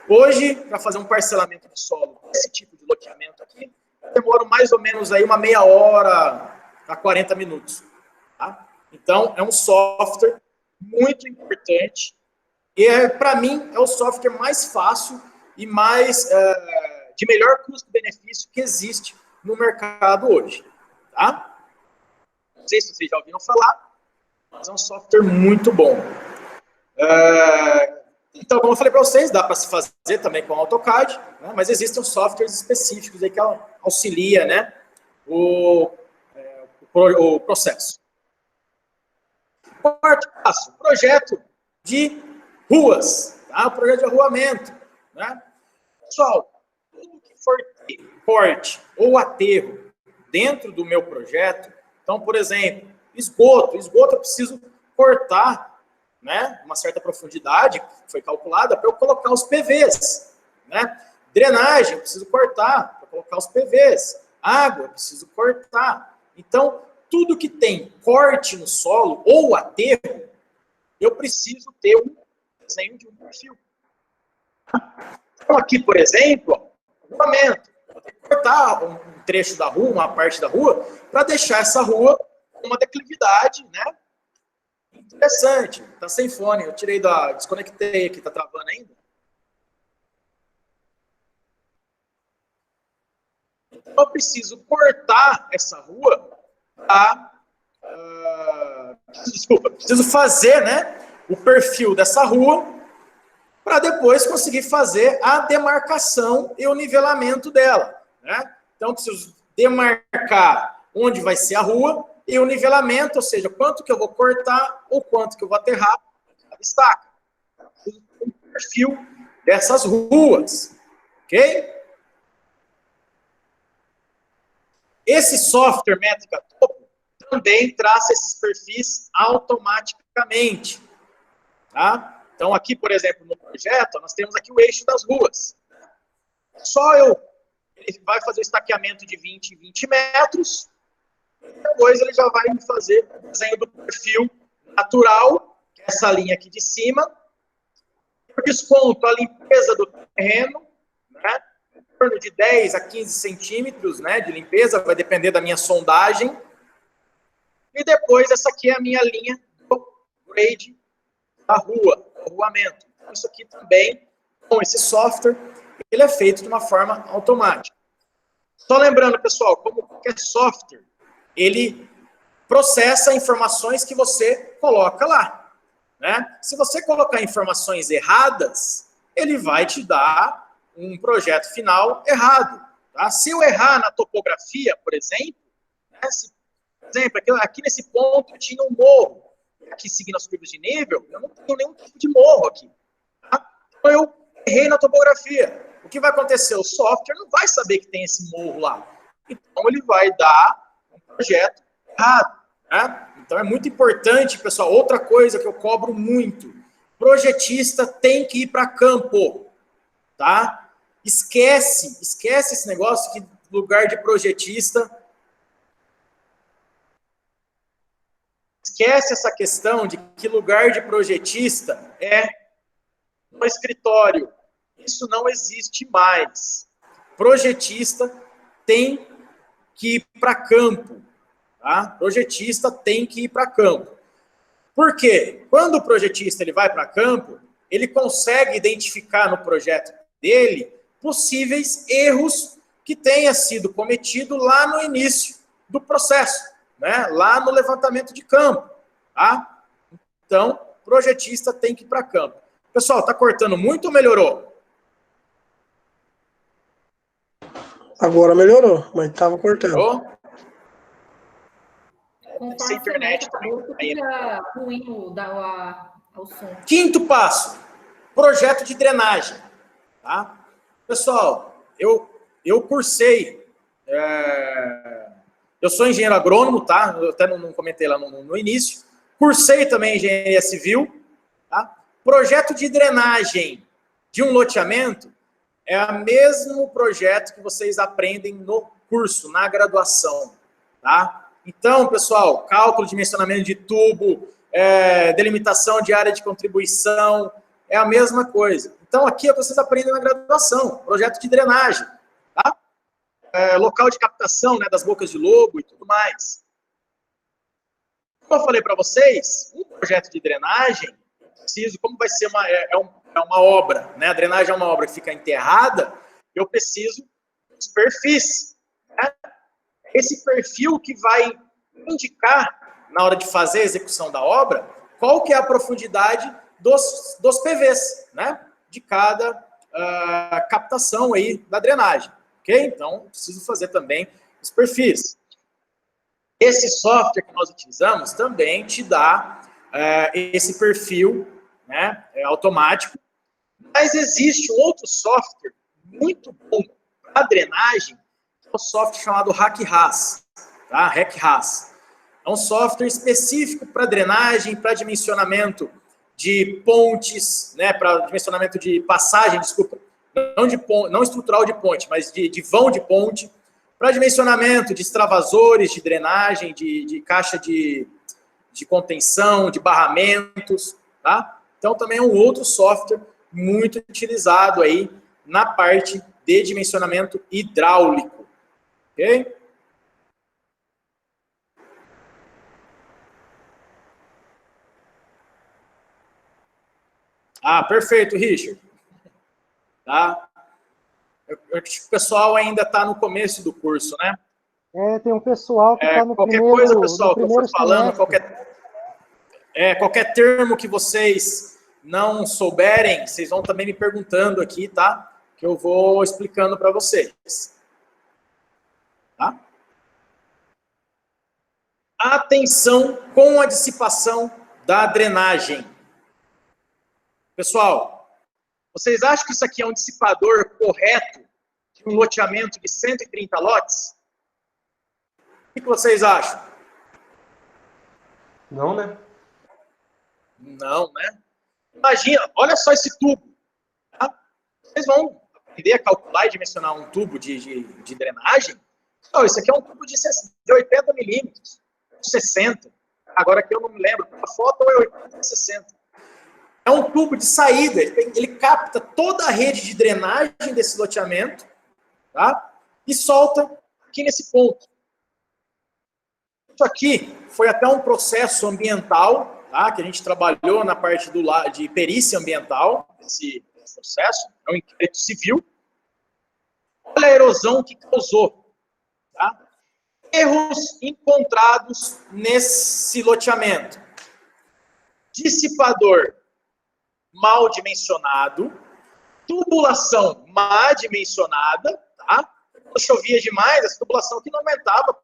Hoje, para fazer um parcelamento de solo, esse tipo de loteamento aqui, eu demoro mais ou menos aí uma meia hora a 40 minutos. Tá? Então, é um software muito importante. E, para mim, é o software mais fácil e mais de melhor custo-benefício que existe no mercado hoje. Tá? Não sei se vocês já ouviram falar, mas é um software muito bom. Então, como eu falei para vocês, dá para se fazer também com o AutoCAD, né? Mas existem softwares específicos aí que auxilia, né, o processo. Quarto passo, projeto de ruas, tá? Projeto de arruamento, né? Pessoal, tudo que for corte ou aterro dentro do meu projeto, então, por exemplo, esgoto eu preciso cortar, né, uma certa profundidade que foi calculada para eu colocar os PVs, né? Drenagem, eu preciso cortar para colocar os PVs. Água, eu preciso cortar. Então, tudo que tem corte no solo ou aterro, eu preciso ter um desenho de um perfil. Então, aqui, por exemplo, arruamento. Eu tenho que cortar um trecho da rua, uma parte da rua, para deixar essa rua com uma declividade, né? Interessante, tá sem fone, eu desconectei aqui, tá travando ainda? Então eu preciso cortar essa rua para preciso fazer, né, o perfil dessa rua para depois conseguir fazer a demarcação e o nivelamento dela, né? Então, preciso demarcar onde vai ser a rua e o nivelamento, ou seja, quanto que eu vou cortar ou quanto que eu vou aterrar a estaca. O perfil dessas ruas, ok? Esse software Métrica Topo também traça esses perfis automaticamente, tá? Então, aqui, por exemplo, no projeto, nós temos aqui o eixo das ruas. Ele vai fazer o estaqueamento de 20 em 20 metros, e depois ele já vai fazer o desenho do perfil natural, que é essa linha aqui de cima. Eu desconto a limpeza do terreno, né, em torno de 10 a 15 centímetros, né, de limpeza, vai depender da minha sondagem. E depois, essa aqui é a minha linha do grade da rua, do arruamento. Então, isso aqui também, com esse software, ele é feito de uma forma automática. Só lembrando, pessoal, como qualquer software, ele processa informações que você coloca lá, né? Se você colocar informações erradas, ele vai te dar um projeto final errado, tá? Se eu errar na topografia, por exemplo, né, aqui nesse ponto tinha um morro, aqui seguindo as curvas de nível, eu não tenho nenhum tipo de morro aqui, tá? Então eu errei na topografia. O que vai acontecer? O software não vai saber que tem esse morro lá. Então ele vai dar um projeto errado, né? Então é muito importante, pessoal, outra coisa que eu cobro muito, projetista tem que ir para campo, tá? Esquece esse negócio que lugar de projetista, esquece essa questão de que lugar de projetista é no escritório. Isso não existe mais. Projetista tem que ir para campo, tá? Projetista tem que ir para campo. Por quê? Quando o projetista ele vai para campo, ele consegue identificar no projeto dele possíveis erros que tenha sido cometido lá no início do processo, né? Lá no levantamento de campo, tá? Então, projetista tem que ir para campo. Pessoal, tá cortando muito ou melhorou? Agora melhorou, mas estava cortando. Melhorou? Conforme internet também fica ruim o som. Quinto passo, projeto de drenagem. Tá? Pessoal, eu cursei, eu sou engenheiro agrônomo, tá? Eu até não comentei lá no início. Cursei também engenharia civil. Tá? Projeto de drenagem de um loteamento é o mesmo projeto que vocês aprendem no curso, na graduação. Tá? Então, pessoal, cálculo de dimensionamento de tubo, delimitação de área de contribuição, é a mesma coisa. Então, aqui vocês aprendem na graduação, projeto de drenagem, tá? Local de captação, né, das bocas de lobo e tudo mais. Como eu falei para vocês, um projeto de drenagem, como vai ser uma obra, né? A drenagem é uma obra que fica enterrada, eu preciso dos perfis, né? Esse perfil que vai indicar, na hora de fazer a execução da obra, qual que é a profundidade dos PVs, né? De cada captação aí da drenagem, ok? Então, preciso fazer também os perfis. Esse software que nós utilizamos também te dá esse perfil, né, automático, mas existe um outro software muito bom para drenagem, que é o software chamado HackRAS, tá? HackRAS. É um software específico para drenagem, para dimensionamento de pontes, né, para dimensionamento de passagem, desculpa, não estrutural de ponte, mas de vão de ponte, para dimensionamento de extravasores, de drenagem, de caixa de contenção, de barramentos, tá? Então, também é um outro software muito utilizado aí na parte de dimensionamento hidráulico, ok? Ah, perfeito, Richard. Tá? O pessoal ainda está no começo do curso, né? Tem um pessoal que está no qualquer primeiro, coisa, pessoal, no que eu primeiro for falando, semestre. Qualquer termo que vocês não souberem, vocês vão também me perguntando aqui, tá? Que eu vou explicando para vocês. Tá? Atenção com a dissipação da drenagem. Pessoal, vocês acham que isso aqui é um dissipador correto de um loteamento de 130 lotes? O que vocês acham? Não, né? Não, né? Imagina, olha só esse tubo. Tá? Vocês vão aprender a calcular e dimensionar um tubo de drenagem. Oh, isso aqui é um tubo de 80 milímetros, 60. Agora aqui eu não me lembro, a foto é 80 ou 60. É um tubo de saída, ele capta toda a rede de drenagem desse loteamento, tá? E solta aqui nesse ponto. Isso aqui foi até um processo ambiental, tá? Que a gente trabalhou na parte de perícia ambiental, esse processo, é um inquérito civil. Olha a erosão que causou. Tá? Erros encontrados nesse loteamento. Dissipador mal dimensionado, tubulação má dimensionada, tá? Quando chovia demais, essa tubulação aqui não aumentava,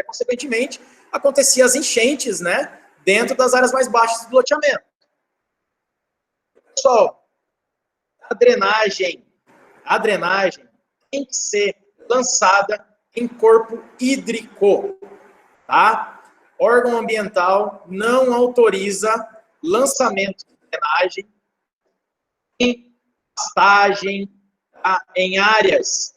consequentemente, acontecia as enchentes, né? Dentro das áreas mais baixas do loteamento. Pessoal, a drenagem tem que ser lançada em corpo hídrico, tá? Órgão ambiental não autoriza lançamento de drenagem em pastagem, tá? Em áreas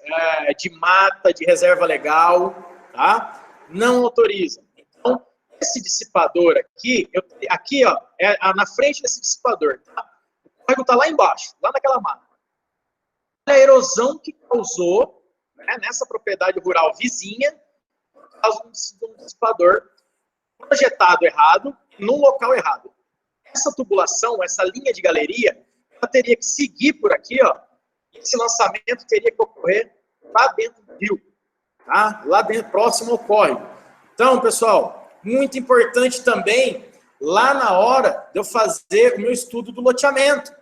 de mata, de reserva legal, tá? Não autoriza. Então, esse dissipador aqui, ó, na frente desse dissipador, tá? O córrego está lá embaixo, lá naquela mata. Olha a erosão que causou, né, nessa propriedade rural vizinha, por causa de um dissipador projetado errado, num local errado. Essa tubulação, essa linha de galeria, ela teria que seguir por aqui, ó. Esse lançamento teria que ocorrer lá dentro do rio, tá? Lá dentro, próximo ao córrego. Então, pessoal, muito importante também, lá na hora de eu fazer o meu estudo do loteamento.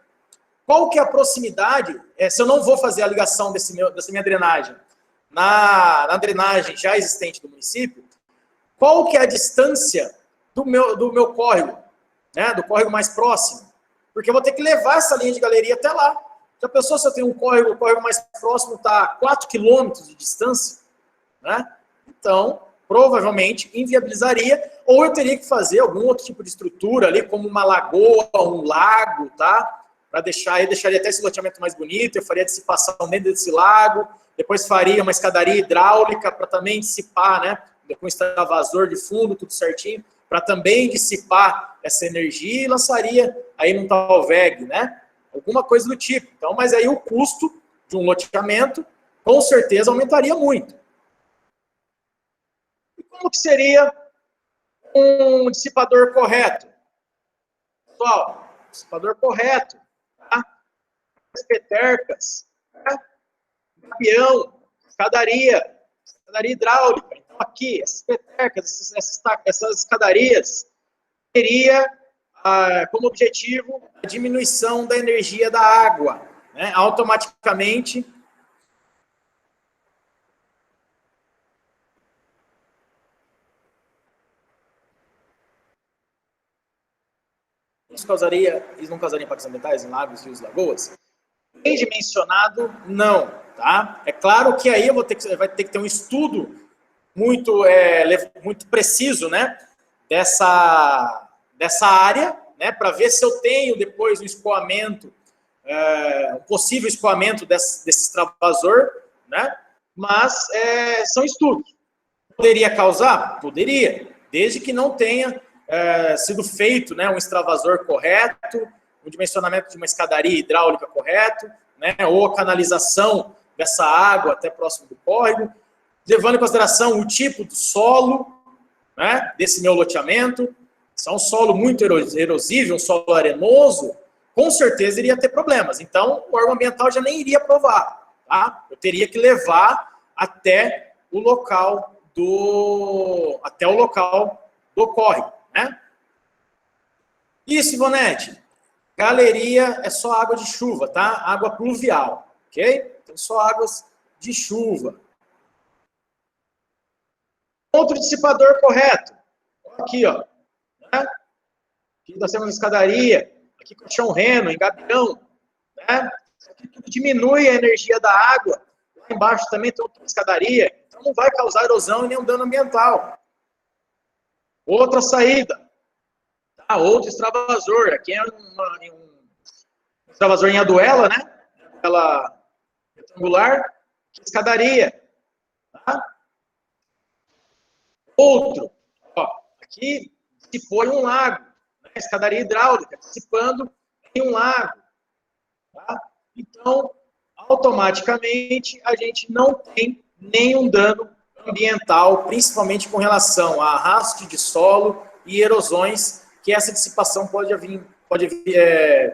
Qual que é a proximidade, se eu não vou fazer a ligação dessa minha drenagem na drenagem já existente do município, qual que é a distância do meu córrego, né, do córrego mais próximo? Porque eu vou ter que levar essa linha de galeria até lá. Já pensou se eu tenho o córrego mais próximo está a 4 quilômetros de distância? Né? Então, provavelmente inviabilizaria, ou eu teria que fazer algum outro tipo de estrutura ali, como uma lagoa, um lago, tá? Para deixaria até esse loteamento mais bonito, eu faria dissipação dentro desse lago, depois faria uma escadaria hidráulica para também dissipar, né? Com extravasor de fundo, tudo certinho, para também dissipar essa energia e lançaria aí num tal VEG, né? Alguma coisa do tipo. Então, mas aí o custo de um loteamento, com certeza, aumentaria muito. E como que seria um dissipador correto? Pessoal, dissipador correto, tá? As petercas, tá? Caminhão, escadaria hidráulica. Então, aqui, essas petercas, essas escadarias, teria como objetivo a diminuição da energia da água, né? Automaticamente. Isso não causaria impactos ambientais em lagos, rios, lagoas? Bem dimensionado, não, tá? É claro que aí vai ter que ter um estudo muito preciso, né? Dessa área, né? Para ver se eu tenho depois um escoamento, um possível escoamento desse extravasor, né? Mas são estudos. Poderia causar? Poderia, desde que não tenha sido feito, né, um extravasor correto, um dimensionamento de uma escadaria hidráulica correto, né, ou a canalização dessa água até próximo do córrego, levando em consideração o tipo do solo, né, desse meu loteamento. Se é um solo muito erosível, um solo arenoso, com certeza iria ter problemas. Então, o órgão ambiental já nem iria aprovar, tá? Eu teria que levar até o local do córrego, né? Isso, Ivonete. Galeria é só água de chuva, tá? Água pluvial, ok? Então, só águas de chuva. Outro dissipador correto. Aqui, ó. Né? Aqui nós temos escadaria. Aqui com chão reno, em gabião. Né? Isso aqui tudo diminui a energia da água. Lá embaixo também tem outra escadaria. Então não vai causar erosão e nenhum dano ambiental. Outra saída. Tá? Outro extravasor. Aqui é um extravasor em aduela, né? Aquela retangular. Escadaria. Tá? Outro. Ó, aqui dissipou em um lago. Né? Escadaria hidráulica, dissipando em um lago. Tá? Então, automaticamente, a gente não tem nenhum dano ambiental, principalmente com relação a arraste de solo e erosões que essa dissipação pode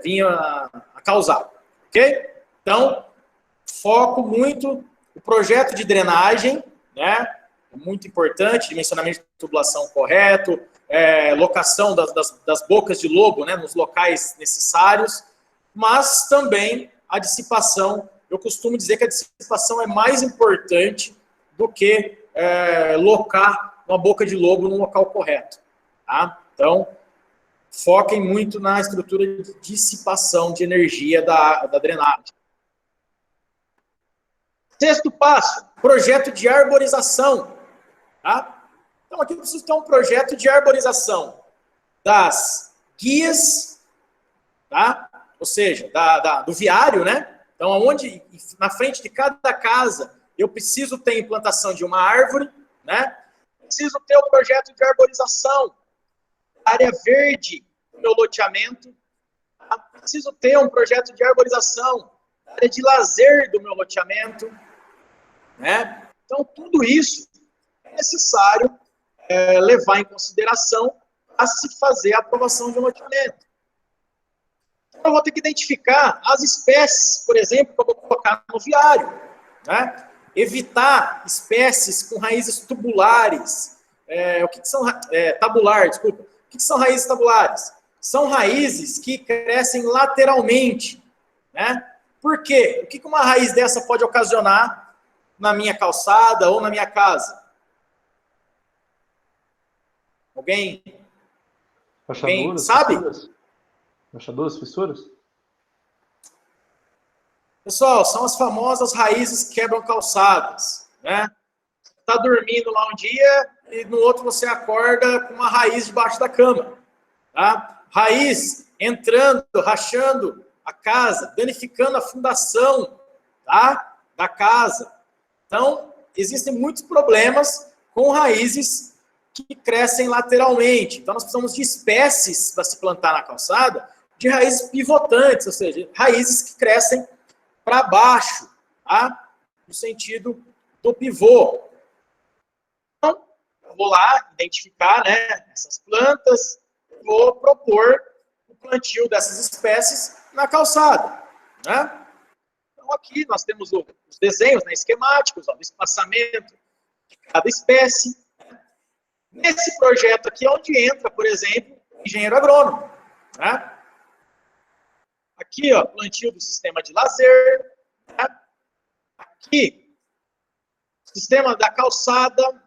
vir a causar. Ok? Então, foco muito no projeto de drenagem, né? Muito importante, dimensionamento de tubulação correto, locação das bocas de lobo, né, nos locais necessários, mas também a dissipação. Eu costumo dizer que a dissipação é mais importante do que locar uma boca de lobo no local correto. Tá? Então, foquem muito na estrutura de dissipação de energia da drenagem. Sexto passo, projeto de arborização. Tá? Então, aqui eu preciso ter um projeto de arborização das guias, tá? Ou seja, do viário, né? Então, onde, na frente de cada casa, eu preciso ter implantação de uma árvore, né? Preciso ter um projeto de arborização, área verde do meu loteamento. Tá? Preciso ter um projeto de arborização, área de lazer do meu loteamento, né? Então, tudo isso é necessário levar em consideração para se fazer a aprovação de um loteamento. Então, eu vou ter que identificar as espécies, por exemplo, que eu vou colocar no viário. Né? Evitar espécies com raízes tubulares. O que são tabular, desculpa. O que são raízes tabulares? São raízes que crescem lateralmente. Né? Por quê? O que uma raiz dessa pode ocasionar na minha calçada ou na minha casa? Alguém sabe? Rachaduras, fissuras? Pessoal, são as famosas raízes que quebram calçadas, né? Você está dormindo lá um dia e no outro você acorda com uma raiz debaixo da cama, tá? Raiz entrando, rachando a casa, danificando a fundação, tá? Da casa. Então, existem muitos problemas com raízes que crescem lateralmente. Então, nós precisamos de espécies para se plantar na calçada de raízes pivotantes, ou seja, raízes que crescem para baixo, tá? No sentido do pivô. Então, eu vou lá identificar, né, essas plantas, vou propor o plantio dessas espécies na calçada, né? Então, aqui nós temos os desenhos, né, esquemáticos, ó, o espaçamento de cada espécie. Nesse projeto aqui é onde entra, por exemplo, o engenheiro agrônomo. Né? Aqui, ó, plantio do sistema de lazer. Né? Aqui, sistema da calçada.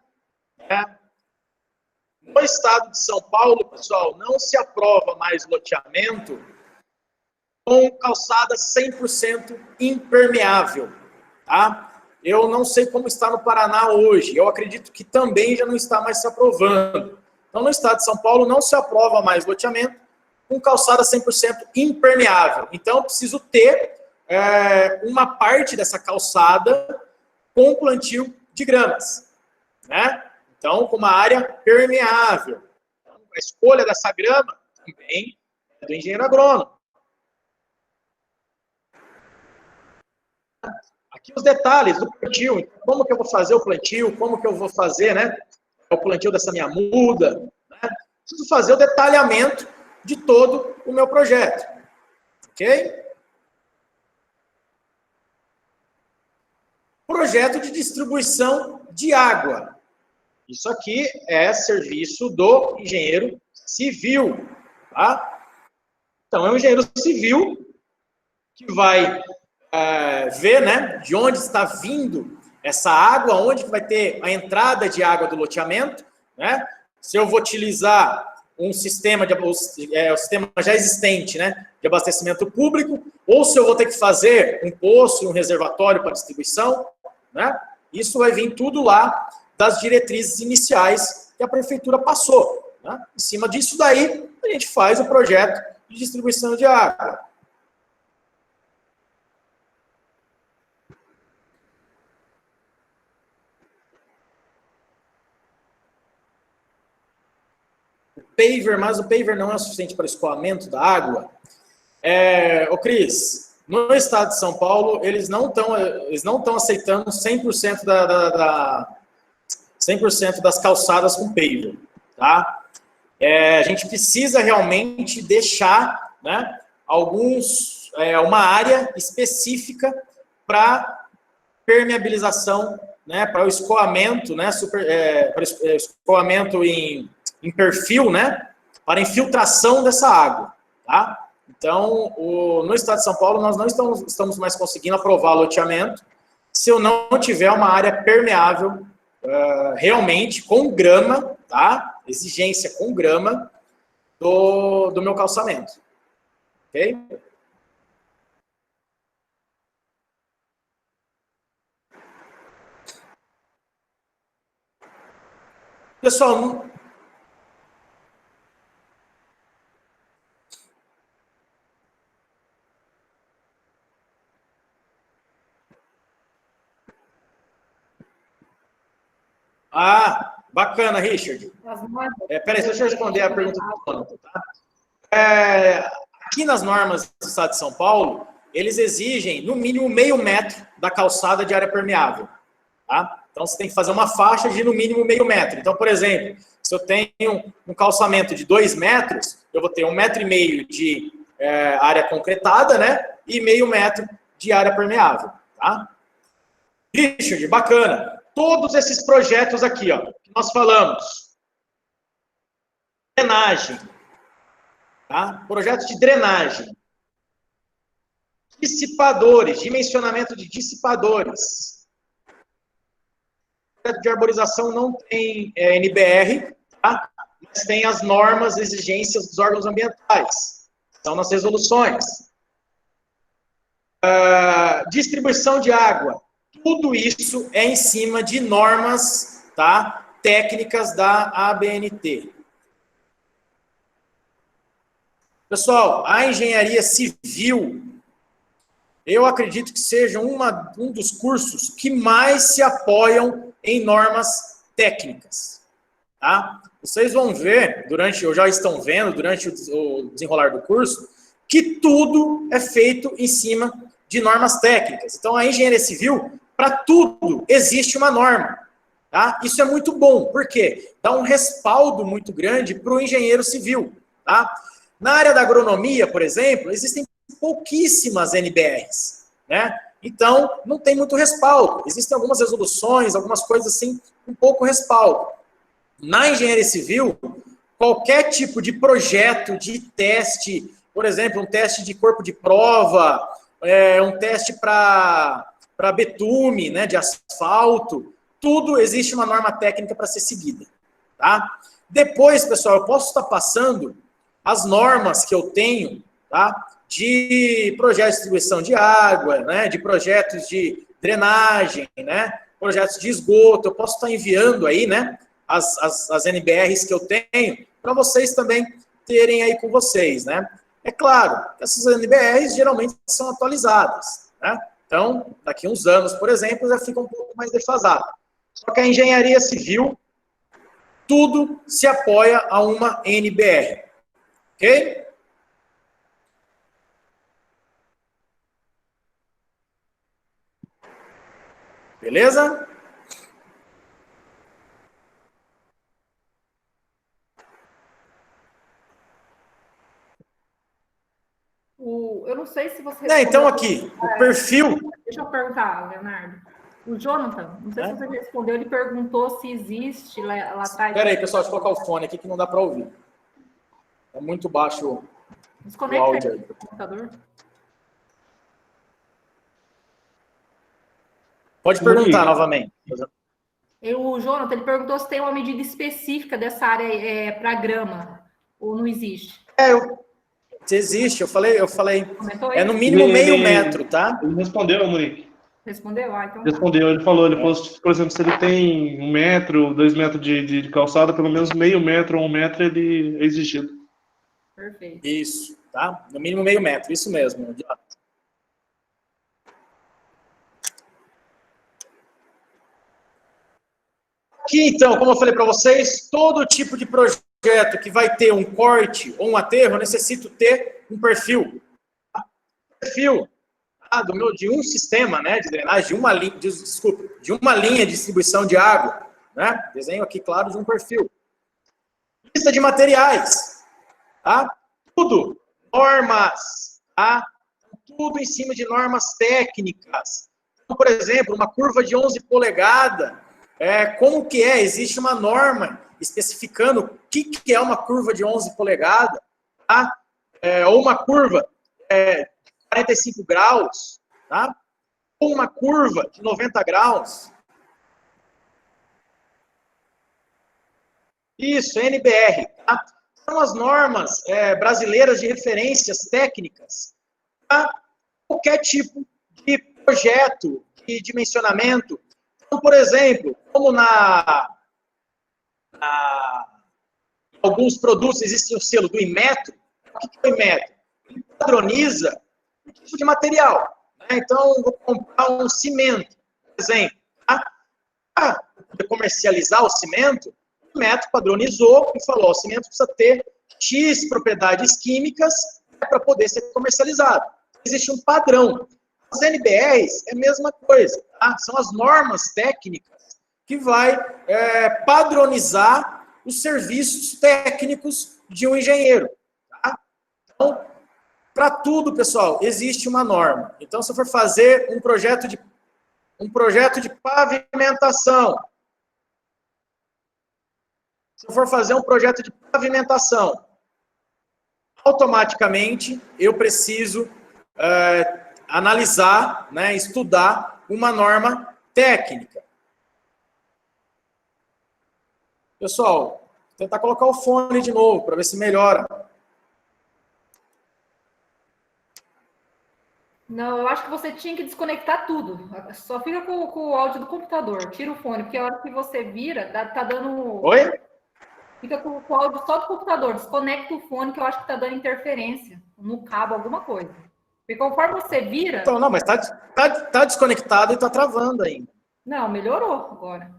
Né? No estado de São Paulo, pessoal, não se aprova mais loteamento com calçada 100% impermeável. Tá? Eu não sei como está no Paraná hoje. Eu acredito que também já não está mais se aprovando. Então, no estado de São Paulo, não se aprova mais loteamento com calçada 100% impermeável. Então, eu preciso ter uma parte dessa calçada com plantio de gramas. Né? Então, com uma área permeável. Então, a escolha dessa grama também é do engenheiro agrônomo. Aqui os detalhes do plantio, como que eu vou fazer o plantio, como que eu vou fazer, né, o plantio dessa minha muda, né? Preciso fazer o detalhamento de todo o meu projeto, ok? Projeto de distribuição de água. Isso aqui é serviço do engenheiro civil, tá? Então, é um engenheiro civil que vai ver, né, de onde está vindo essa água, onde que vai ter a entrada de água do loteamento, né? Se eu vou utilizar um sistema, o sistema já existente, né, de abastecimento público, ou se eu vou ter que fazer um poço e um reservatório para distribuição, né? Isso vai vir tudo lá das diretrizes iniciais que a prefeitura passou, né? Em cima disso daí, a gente faz o projeto de distribuição de água. Paver, mas o paver não é o suficiente para escoamento da água. Ô Cris, no estado de São Paulo, eles não estão aceitando 100% 100% das calçadas com paver, tá? A gente precisa realmente deixar, né, uma área específica para permeabilização, né, para o escoamento, né, para escoamento em perfil, né, para infiltração dessa água, tá? Então, no estado de São Paulo, nós não estamos mais conseguindo aprovar loteamento se eu não tiver uma área permeável realmente com grama, tá? Exigência com grama do meu calçamento, ok? Pessoal, bacana, Richard. Peraí, deixa eu responder a pergunta do Jonathan, tá? Aqui nas normas do estado de São Paulo, eles exigem, no mínimo, 0,5 metro da calçada de área permeável, tá? Então, você tem que fazer uma faixa de, no mínimo, 0,5 metro. Então, por exemplo, se eu tenho um calçamento de 2 metros, eu vou ter 1,5 metro de área concretada, né? E 0,5 metro de área permeável, tá? Richard, bacana. Todos esses projetos aqui, ó, que nós falamos. Drenagem. Tá? Projetos de drenagem. Dissipadores, dimensionamento de dissipadores. Projeto de arborização não tem NBR, tá? Mas tem as normas, exigências dos órgãos ambientais. Estão nas resoluções. Distribuição de água. Tudo isso é em cima de normas, tá, técnicas da ABNT. Pessoal, a engenharia civil, eu acredito que seja um dos cursos que mais se apoiam em normas técnicas. Tá? Vocês vão ver, ou já estão vendo, durante o desenrolar do curso, que tudo é feito em cima de normas técnicas. Então, a engenharia civil, para tudo, existe uma norma. Tá? Isso é muito bom, porque dá um respaldo muito grande para o engenheiro civil. Tá? Na área da agronomia, por exemplo, existem pouquíssimas NBRs. Né? Então, não tem muito respaldo. Existem algumas resoluções, algumas coisas assim, um pouco respaldo. Na engenharia civil, qualquer tipo de projeto, de teste, por exemplo, um teste de corpo de prova, um teste para betume, né, de asfalto, tudo existe uma norma técnica para ser seguida. Tá? Depois, pessoal, eu posso estar passando as normas que eu tenho, tá, de projetos de distribuição de água, né, de projetos de drenagem, né, projetos de esgoto, eu posso estar enviando aí, né, as NBRs que eu tenho, para vocês também terem aí com vocês, né. É claro, essas NBRs geralmente são atualizadas, né. Então, daqui a uns anos, por exemplo, já fica um pouco mais defasado. Só que a engenharia civil, tudo se apoia a uma NBR. Ok? Beleza? Eu não sei se você... Então, aqui, o perfil... Deixa eu perguntar, Leonardo. O Jonathan, não sei se você respondeu, ele perguntou se existe lá atrás... Espera aí, pessoal, deixa eu colocar o fone aqui que não dá para ouvir. É muito baixo Desconecta áudio aí aí. do computador. Pode perguntar novamente. O Jonathan, ele perguntou se tem uma medida específica dessa área para grama, ou não existe. Existe, eu falei, Comentou é aí? no mínimo meio metro, tá? Ele respondeu, Monique. Respondeu? Ah, então. Respondeu, ele falou, por exemplo, se ele tem 1 metro, 2 metros de calçada, pelo menos meio metro ou 1 metro, ele é exigido. Perfeito. Isso, tá? No mínimo meio metro, isso mesmo. Aqui, então, como eu falei para vocês, todo tipo de projeto que vai ter um corte ou um aterro, eu necessito ter um perfil. Perfil de um sistema, né, de drenagem, de uma linha, de uma linha de distribuição de água, né? Desenho aqui, claro, de um perfil. Lista de materiais, tá? Tudo, normas, tá? Tudo em cima de normas técnicas. Então, por exemplo, uma curva de 11 polegadas, como que é? Existe uma norma especificando o que é uma curva de 11 polegadas, tá? Ou uma curva 45 graus, tá? Ou uma curva de 90 graus. Isso, NBR, tá? São as normas brasileiras de referências técnicas para qualquer tipo de projeto, de dimensionamento. Então, por exemplo, como alguns produtos existem o selo do Inmetro. O que é o Inmetro? Ele padroniza o tipo de material. Né? Então, vou comprar um cimento, por exemplo. Tá? Para poder comercializar o cimento, o Inmetro padronizou e falou: o cimento precisa ter X propriedades químicas para poder ser comercializado. Existe um padrão. As NBRs é a mesma coisa. Tá? São as normas técnicas que vai padronizar os serviços técnicos de um engenheiro. Tá? Então, para tudo, pessoal, existe uma norma. Então, se eu for fazer um projeto de pavimentação, automaticamente eu preciso analisar, né, estudar uma norma técnica. Pessoal, vou tentar colocar o fone de novo para ver se melhora. Não, eu acho que você tinha que desconectar tudo. Só fica com o áudio do computador. Tira o fone, porque a hora que você vira, tá dando... Oi? Fica com o áudio só do computador. Desconecta o fone, que eu acho que tá dando interferência no cabo, alguma coisa. Porque conforme você vira... Então, não, mas tá desconectado e tá travando ainda. Não, melhorou agora.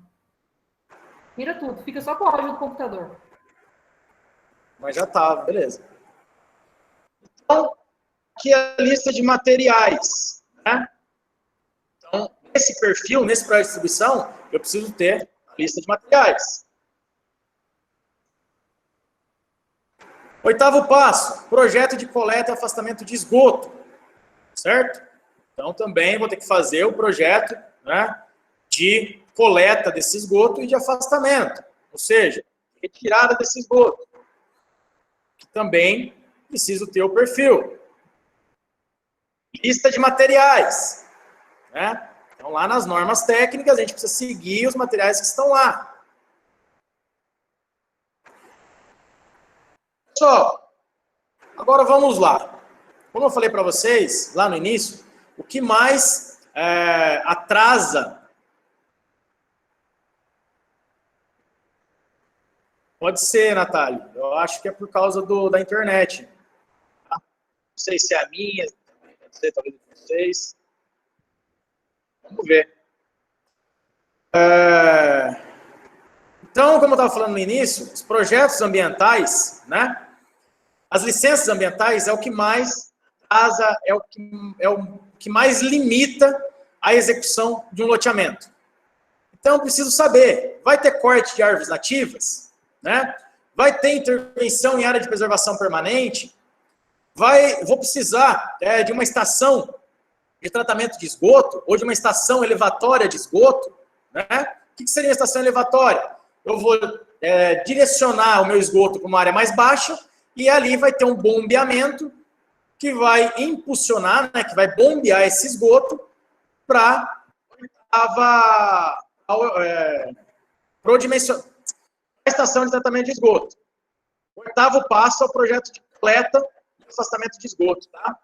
Tira tudo, fica só com o áudio do computador. Mas já tá, beleza. Então, aqui é a lista de materiais. Né? Então, nesse perfil, nesse projeto de distribuição, eu preciso ter a lista de materiais. 8º passo, projeto de coleta e afastamento de esgoto. Certo? Então, também vou ter que fazer o projeto, né, de coleta desse esgoto e de afastamento. Ou seja, retirada desse esgoto. Que também preciso ter o perfil. Lista de materiais. Né? Então, lá nas normas técnicas, a gente precisa seguir os materiais que estão lá. Pessoal, agora vamos lá. Como eu falei para vocês lá no início, o que mais atrasa... Pode ser, Natália. Eu acho que é por causa da internet. Tá? Não sei se é a minha, não sei, talvez de vocês. Vamos ver. Então, como eu estava falando no início, os projetos ambientais, né? As licenças ambientais é o que mais atrasa, é o que mais limita a execução de um loteamento. Então, eu preciso saber, vai ter corte de árvores nativas? Né? Vai ter intervenção em área de preservação permanente? Vou precisar de uma estação de tratamento de esgoto ou de uma estação elevatória de esgoto? Né? O que seria uma estação elevatória? Eu vou direcionar o meu esgoto para uma área mais baixa e ali vai ter um bombeamento que vai impulsionar, né, que vai bombear esse esgoto para a estação de tratamento de esgoto. O 8º passo é o projeto de coleta e afastamento de esgoto, tá?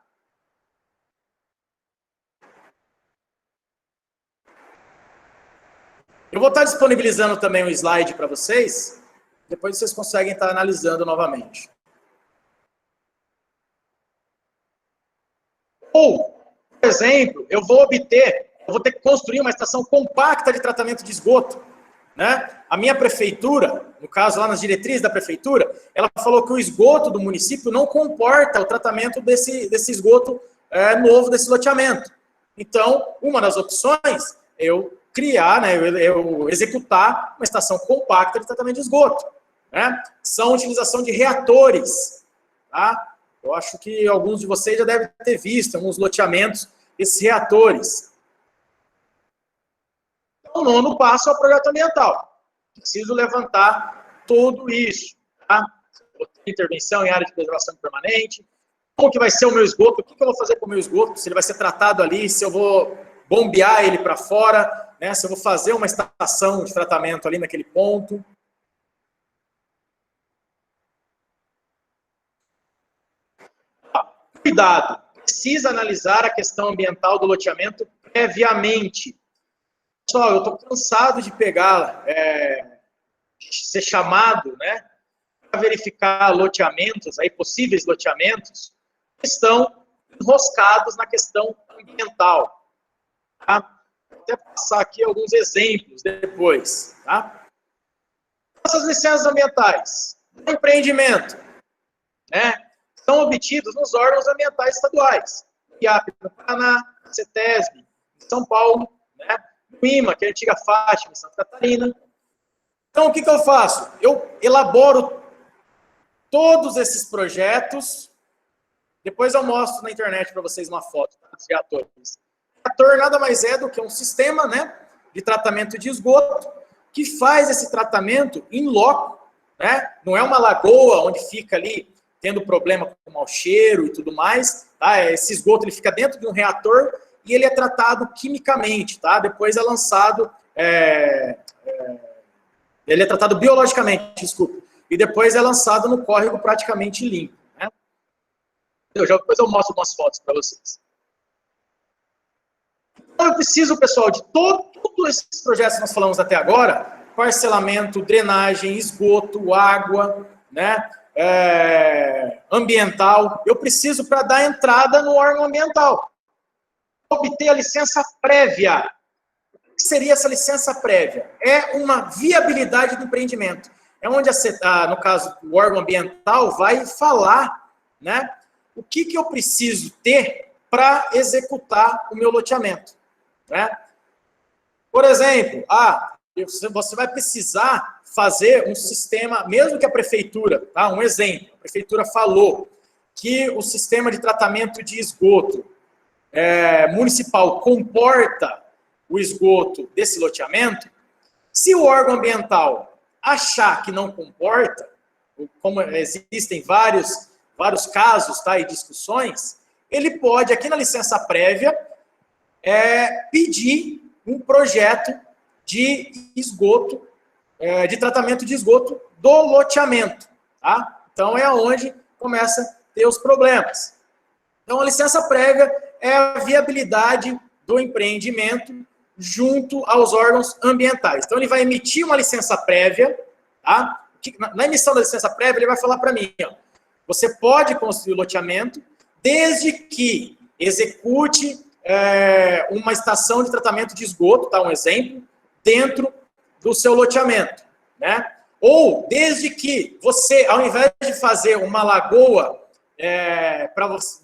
Eu vou estar disponibilizando também um slide para vocês, depois vocês conseguem estar analisando novamente. Ou, por exemplo, eu vou ter que construir uma estação compacta de tratamento de esgoto, né? A minha prefeitura, no caso lá nas diretrizes da prefeitura, ela falou que o esgoto do município não comporta o tratamento desse esgoto novo, desse loteamento. Então, uma das opções é eu criar, né, eu executar uma estação compacta de tratamento de esgoto, né? São utilização de reatores, tá? Eu acho que alguns de vocês já devem ter visto alguns loteamentos desses reatores. Então, o 9º passo é o projeto ambiental. Preciso levantar tudo isso, tá? Intervenção em área de preservação permanente. Como que vai ser o meu esgoto? O que eu vou fazer com o meu esgoto? Se ele vai ser tratado ali, se eu vou bombear ele para fora, né? Se eu vou fazer uma estação de tratamento ali naquele ponto. Cuidado, precisa analisar a questão ambiental do loteamento previamente. Pessoal, eu estou cansado de pegar, de ser chamado, né, para verificar loteamentos, aí, possíveis loteamentos, que estão enroscados na questão ambiental. Tá? Vou até passar aqui alguns exemplos depois. Tá? Essas licenças ambientais, do empreendimento, né, são obtidos nos órgãos ambientais estaduais. IAP no Paraná, CETESB em São Paulo, né, no IMA, que é a antiga Fátima, em Santa Catarina. Então, o que eu faço? Eu elaboro todos esses projetos, depois eu mostro na internet para vocês uma foto dos reatores. O reator nada mais é do que um sistema, né, de tratamento de esgoto que faz esse tratamento in loco, né? Não é uma lagoa onde fica ali tendo problema com mau cheiro e tudo mais, tá? Esse esgoto ele fica dentro de um reator e ele é tratado quimicamente, tá? Depois é lançado, ele é tratado biologicamente, desculpa, e depois é lançado no córrego praticamente limpo, né? Depois eu mostro umas fotos para vocês. Então eu preciso, pessoal, de todos esses projetos que nós falamos até agora, parcelamento, drenagem, esgoto, água, né? Ambiental, eu preciso para dar entrada no órgão ambiental. Obter a licença prévia. O que seria essa licença prévia? É uma viabilidade do empreendimento. É onde, no caso, o órgão ambiental vai falar, né, o que eu preciso ter para executar o meu loteamento. Né? Por exemplo, você vai precisar fazer um sistema, mesmo que a prefeitura, tá? Um exemplo, a prefeitura falou que o sistema de tratamento de esgoto municipal comporta o esgoto desse loteamento. Se o órgão ambiental achar que não comporta, como existem vários casos, tá, e discussões, ele pode, aqui na licença prévia, pedir um projeto de esgoto, de tratamento de esgoto do loteamento, tá? Então, é onde começa a ter os problemas. Então, a licença prévia é a viabilidade do empreendimento junto aos órgãos ambientais. Então, ele vai emitir uma licença prévia, tá? Na emissão da licença prévia, ele vai falar para mim, ó, você pode construir o loteamento desde que execute uma estação de tratamento de esgoto, tá? Um exemplo, dentro do seu loteamento, né? Ou desde que você, ao invés de fazer uma lagoa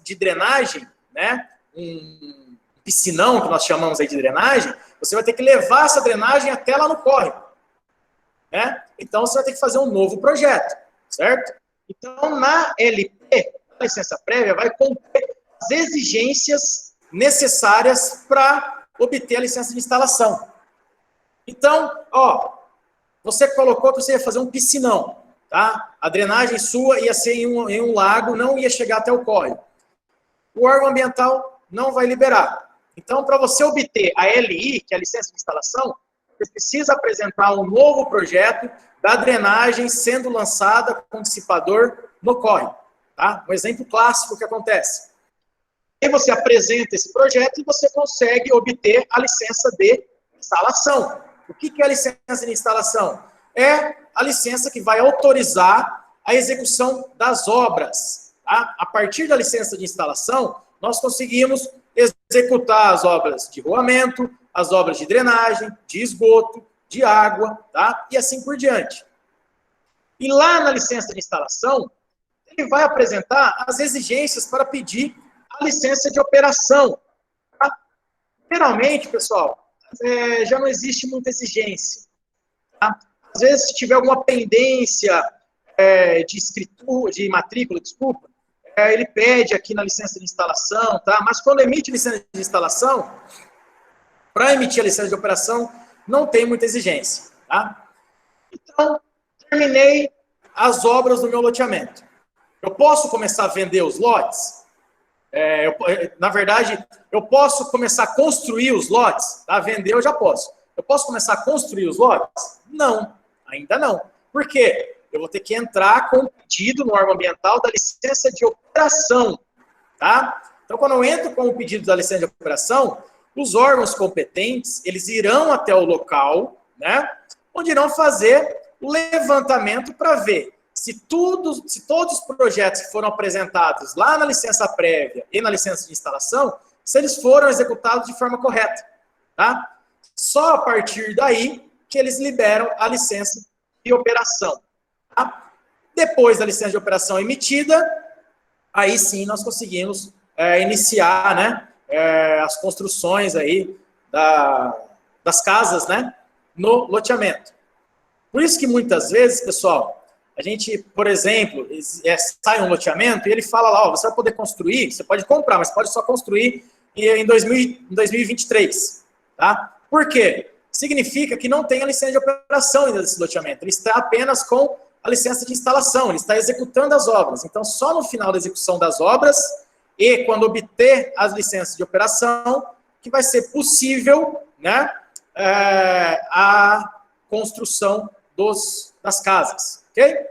de drenagem, né? Um piscinão, que nós chamamos aí de drenagem, você vai ter que levar essa drenagem até lá no córrego, né? Então, você vai ter que fazer um novo projeto, certo? Então, na LP, a licença prévia vai conter as exigências necessárias para obter a licença de instalação. Então, ó, você colocou que você ia fazer um piscinão. tá? A drenagem sua ia ser em um lago, não ia chegar até o córrego. O órgão ambiental não vai liberar. Então, para você obter a LI, que é a licença de instalação, você precisa apresentar um novo projeto da drenagem sendo lançada com dissipador no córrego. Tá? Um exemplo clássico que acontece. Aí você apresenta esse projeto e você consegue obter a licença de instalação. O que é a licença de instalação? É a licença que vai autorizar a execução das obras. Tá? A partir da licença de instalação, nós conseguimos executar as obras de rolamento, as obras de drenagem, de esgoto, de água, tá? E assim por diante. E lá na licença de instalação, ele vai apresentar as exigências para pedir a licença de operação. Tá? Geralmente, pessoal, já não existe muita exigência. Tá? Às vezes, se tiver alguma pendência de escritura, de matrícula, desculpa, ele pede aqui na licença de instalação, tá? Mas quando emite licença de instalação, para emitir a licença de operação, não tem muita exigência, tá? Então, terminei as obras do meu loteamento. Eu posso começar a vender os lotes? Na verdade, eu posso começar a construir os lotes? Tá? Vender eu já posso. Eu posso começar a construir os lotes? Não, ainda não. Por quê? Eu vou ter que entrar com o pedido no órgão ambiental da licença de operação, tá? Então, quando eu entro com o pedido da licença de operação, os órgãos competentes, eles irão até o local, né? Onde irão fazer o levantamento para ver se todos os projetos que foram apresentados lá na licença prévia e na licença de instalação, se eles foram executados de forma correta, tá? Só a partir daí que eles liberam a licença de operação. Tá? Depois da licença de operação emitida, aí sim nós conseguimos iniciar, né, as construções aí das casas, né, no loteamento. Por isso que muitas vezes, pessoal, a gente, por exemplo, sai um loteamento e ele fala lá, ó, você vai poder construir, você pode comprar, mas pode só construir em 2023, tá? Por quê? Significa que não tem a licença de operação ainda desse loteamento, ele está apenas com a licença de instalação, ele está executando as obras. Então, só no final da execução das obras e quando obter as licenças de operação, que vai ser possível, né, a construção das casas, ok?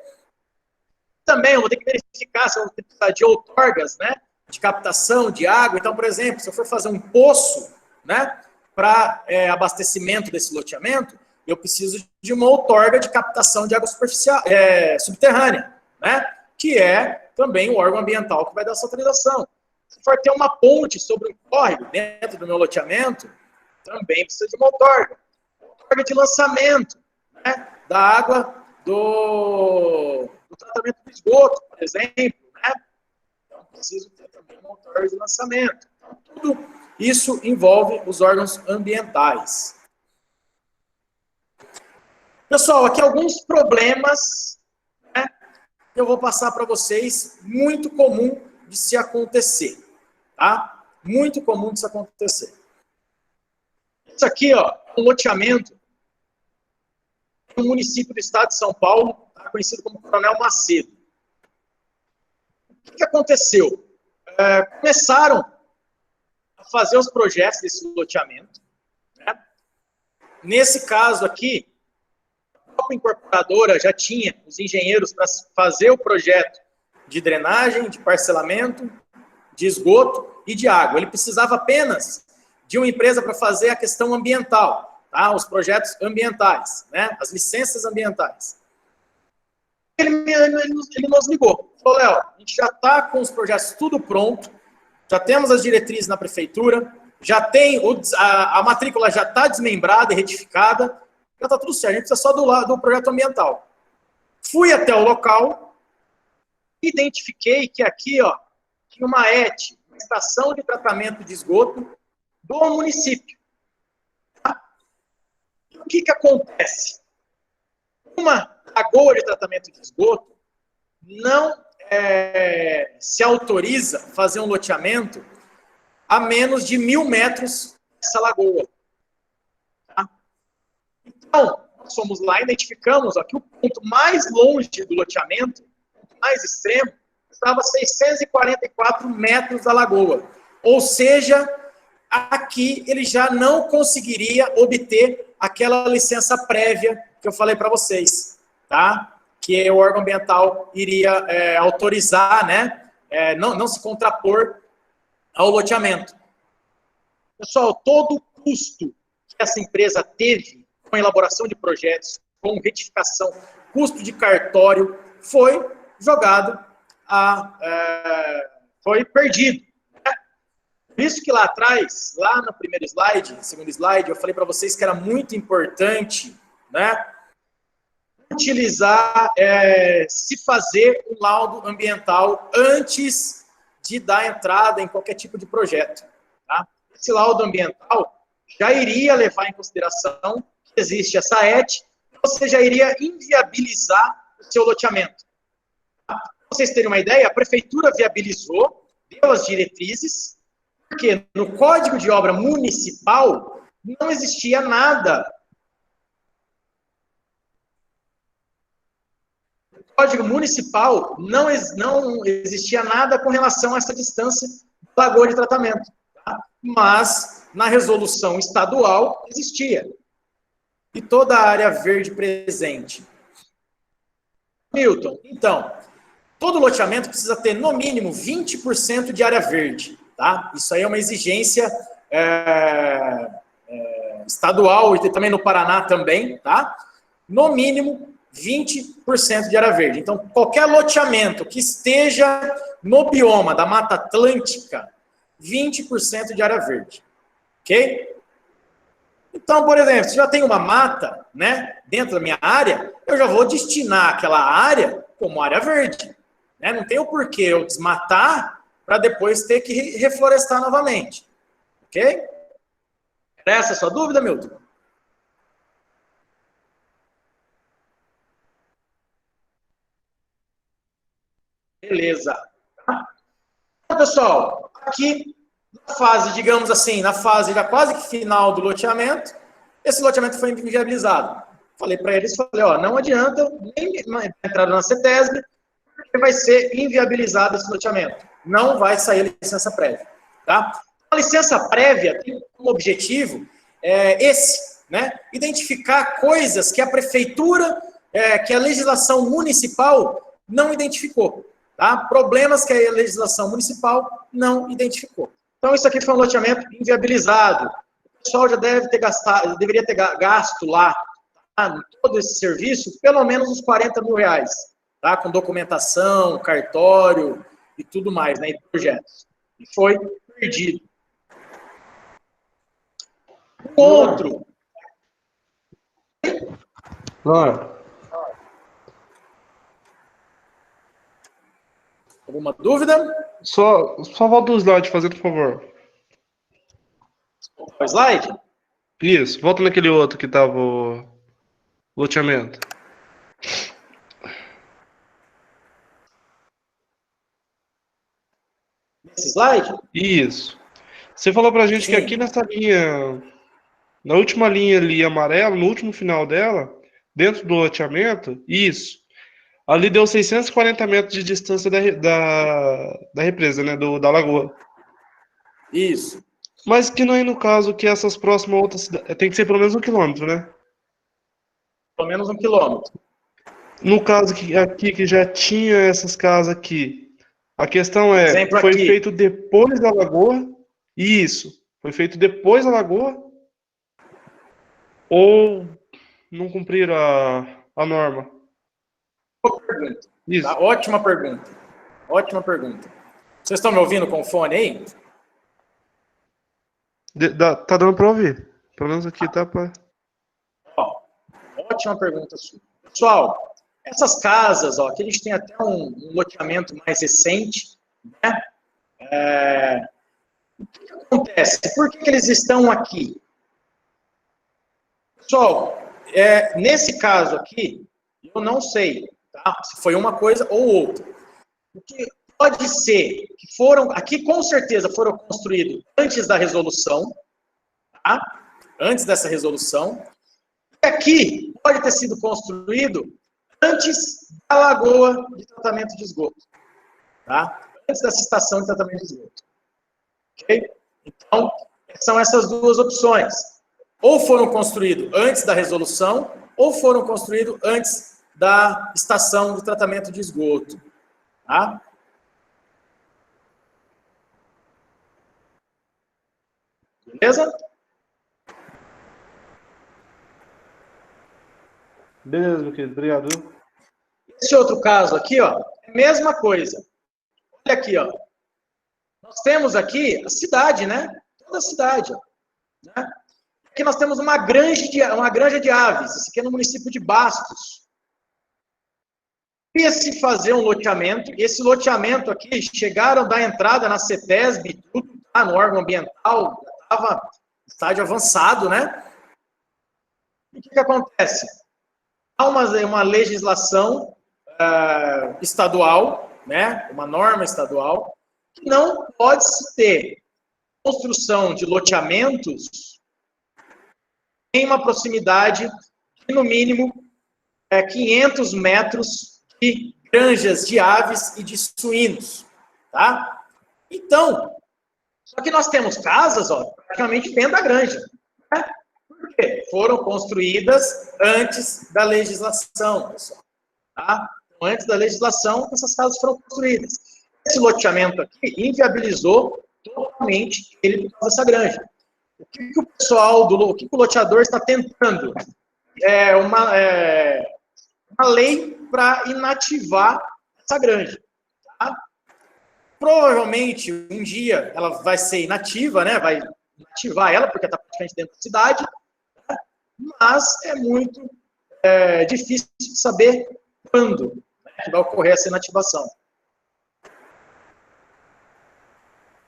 Também eu vou ter que verificar se eu vou precisar de outorgas, né, de captação de água. Então, por exemplo, se eu for fazer um poço, né, para abastecimento desse loteamento, eu preciso de uma outorga de captação de água superficial, subterrânea, né? Que é também o órgão ambiental que vai dar essa autorização. Se for ter uma ponte sobre um córrego dentro do meu loteamento, também precisa de uma outorga. Outorga de lançamento, né? Da água do tratamento do esgoto, por exemplo, né? Então, preciso ter também uma outorga de lançamento. Então, tudo isso envolve os órgãos ambientais. Pessoal, aqui alguns problemas, né, que eu vou passar para vocês, muito comum de se acontecer, tá? Muito comum de se acontecer. Isso aqui, ó, é um loteamento no município do estado de São Paulo, tá, conhecido como Coronel Macedo. O que aconteceu? Começaram a fazer os projetos desse loteamento, né? Nesse caso aqui, a própria incorporadora já tinha os engenheiros para fazer o projeto de drenagem, de parcelamento, de esgoto e de água. Ele precisava apenas de uma empresa para fazer a questão ambiental, tá? Os projetos ambientais, né? As licenças ambientais. Ele nos ligou, falou, Léo, a gente já está com os projetos tudo pronto, já temos as diretrizes na prefeitura, já tem a matrícula já está desmembrada e retificada, já está tudo certo, a gente precisa só do projeto ambiental. Fui até o local, identifiquei que aqui, ó, tinha uma ET, uma estação de tratamento de esgoto do município. Tá? E o que acontece? Uma lagoa de tratamento de esgoto não se autoriza fazer um loteamento a menos de 1.000 metros dessa lagoa. Tá? Então, nós fomos lá e identificamos ó, que o ponto mais longe do loteamento, mais extremo, estava a 644 metros da lagoa. Ou seja, aqui ele já não conseguiria obter aquela licença prévia que eu falei para vocês, tá? Que o órgão ambiental iria autorizar, né? Não se contrapor ao loteamento. Pessoal, todo o custo que essa empresa teve com a elaboração de projetos, com retificação, custo de cartório, foi jogado, foi perdido. Por isso que lá atrás, lá no primeiro slide, segundo slide, eu falei para vocês que era muito importante, né, utilizar, se fazer um laudo ambiental antes de dar entrada em qualquer tipo de projeto. Tá? Esse laudo ambiental já iria levar em consideração que existe essa ET, você já iria inviabilizar o seu loteamento. Tá? Para vocês terem uma ideia, a prefeitura viabilizou, deu as diretrizes, porque no Código de Obra Municipal não existia nada. No Código Municipal não existia nada com relação a essa distância da lagoa de tratamento. Tá? Mas na resolução estadual existia. E toda a área verde presente. Milton, então, todo loteamento precisa ter no mínimo 20% de área verde. Tá? Isso aí é uma exigência estadual e também no Paraná também, tá? No mínimo 20% de área verde. Então, qualquer loteamento que esteja no bioma da Mata Atlântica, 20% de área verde, ok? Então, por exemplo, se já tem uma mata, né, dentro da minha área, eu já vou destinar aquela área como área verde, né? Não tem o porquê eu desmatar para depois ter que reflorestar novamente. Ok? Era essa a sua dúvida, Milton? Beleza. Então, pessoal, aqui na fase, digamos assim, na fase já quase que final do loteamento, esse loteamento foi inviabilizado. Falei para eles, ó, não adianta nem entrar na CETESB, porque vai ser inviabilizado esse loteamento. Não vai sair a licença prévia. Tá? A licença prévia tem como objetivo esse, né? Identificar coisas que a prefeitura, que a legislação municipal não identificou. Tá? Problemas que a legislação municipal não identificou. Então, isso aqui foi um loteamento inviabilizado. O pessoal já deveria ter gasto lá, tá? Todo esse serviço, pelo menos uns R$40 mil, tá? Com documentação, cartório e tudo mais, né? E projetos. E foi perdido. Outro. Alguma dúvida? Só volta o slide, fazendo por favor. O slide? Isso, volta naquele outro que tava o loteamento. Esse slide? Isso. Você falou pra gente Sim. que aqui nessa linha, na última linha ali amarela, no último final dela, dentro do loteamento, isso. Ali deu 640 metros de distância da represa, né, da lagoa. Isso. Mas que não é no caso que essas próximas outras cidades, tem que ser pelo menos 1 quilômetro, né? Pelo menos 1 quilômetro. No caso que aqui que já tinha essas casas aqui, a questão é, Exemplo foi aqui. feito depois da lagoa? Isso. Foi feito depois da lagoa? Ou não cumpriram a norma? Boa pergunta. Isso. Tá? Ótima pergunta. Ótima pergunta. Vocês estão me ouvindo com o fone aí? Tá dando para ouvir. Pelo menos aqui tá para... Ó, ótima pergunta sua. Pessoal, essas casas, ó, aqui a gente tem até um loteamento mais recente, né? O que acontece? Por que eles estão aqui? Pessoal, nesse caso aqui, eu não sei, tá? Se foi uma coisa ou outra. O que pode ser que aqui com certeza foram construídos antes da resolução, tá? Antes dessa resolução. E aqui pode ter sido construído antes da lagoa de tratamento de esgoto. Tá? Antes dessa estação de tratamento de esgoto. Ok? Então, são essas duas opções. Ou foram construídos antes da resolução, ou foram construídos antes da estação de tratamento de esgoto. Tá? Beleza? Beleza, meu querido. Obrigado. Viu? Esse outro caso aqui, ó, é a mesma coisa. Olha aqui, ó. Nós temos aqui a cidade, né? Toda a cidade, ó. Né? Aqui nós temos uma granja de aves. Esse aqui é no município de Bastos. Ia-se fazer um loteamento. Esse loteamento aqui, chegaram a dar entrada na CETESB, tudo, tá? No órgão ambiental, estava estágio avançado, né? E o que acontece? Há uma legislação estadual, né? Uma norma estadual, que não pode-se ter construção de loteamentos em uma proximidade de, no mínimo, 500 metros de granjas de aves e de suínos, tá? Então, só que nós temos casas, ó, praticamente dentro da granja, né? Por quê? Foram construídas antes da legislação, pessoal, tá? Então, antes da legislação, essas casas foram construídas. Esse loteamento aqui inviabilizou totalmente ele por causa dessa granja. O que o pessoal, o que o loteador está tentando? É uma lei para inativar essa granja. Tá? Provavelmente, um dia, ela vai ser inativa, né? Vai inativar ela, porque está praticamente dentro da cidade, né? Mas é muito difícil de saber quando, né, que vai ocorrer essa inativação.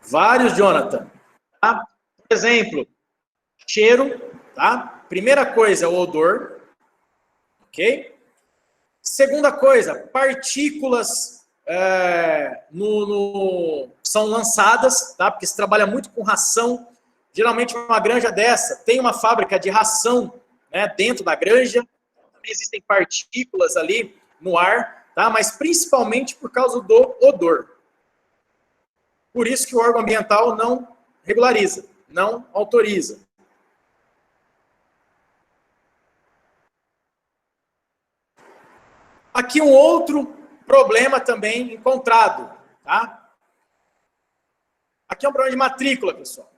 Vários, Jonathan. Tá? Por exemplo, cheiro, tá? Primeira coisa, o odor, ok? Segunda coisa, partículas são lançadas, tá? Porque se trabalha muito com ração. Geralmente uma granja dessa tem uma fábrica de ração, né, dentro da granja. Também existem partículas ali no ar, tá? Mas principalmente por causa do odor. Por isso que o órgão ambiental não regulariza, não autoriza. Aqui um outro problema também encontrado, tá? Aqui é um problema de matrícula, pessoal.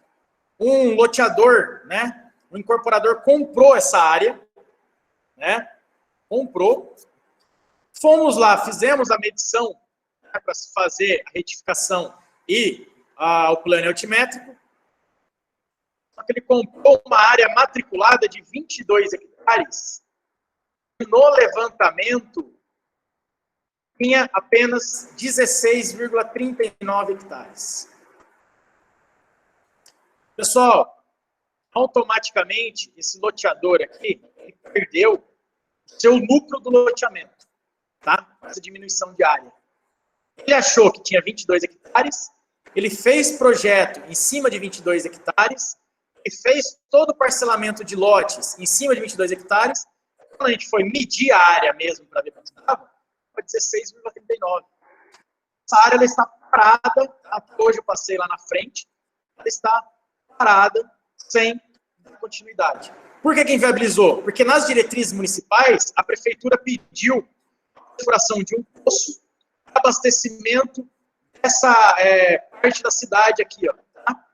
Um loteador, né, um incorporador comprou essa área, né? Comprou. Fomos lá, fizemos a medição, né, para se fazer a retificação e o plano altimétrico. Só que ele comprou uma área matriculada de 22 hectares. No levantamento, tinha apenas 16,39 hectares. Pessoal, automaticamente, esse loteador aqui, ele perdeu seu lucro do loteamento, tá? Essa diminuição de área. Ele achou que tinha 22 hectares, ele fez projeto em cima de 22 hectares, ele fez todo o parcelamento de lotes em cima de 22 hectares. Quando a gente foi medir a área mesmo para ver quanto estava, foi 16,39. Essa área ela está parada, até hoje eu passei lá na frente, ela está parada, sem continuidade. Por que inviabilizou? Porque nas diretrizes municipais, a prefeitura pediu a perfuração de um poço para abastecimento dessa parte da cidade aqui, ó. Tá?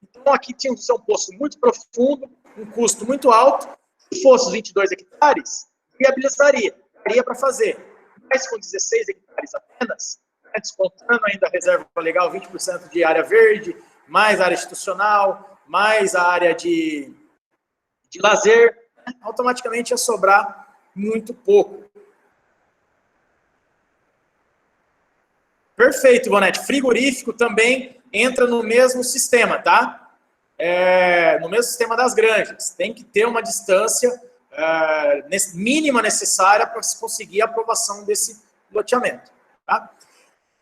Então, aqui tinha que ser um poço muito profundo, um custo muito alto. Se fosse 22 hectares, viabilizaria, daria para fazer. Mas com 16 hectares apenas, descontando ainda a reserva legal, 20% de área verde, mais área institucional, mais a área de lazer, né? Automaticamente ia sobrar muito pouco. Perfeito, Bonetti. Frigorífico também entra no mesmo sistema, tá? No mesmo sistema das granjas. Tem que ter uma distância mínima necessária para se conseguir a aprovação desse loteamento, tá?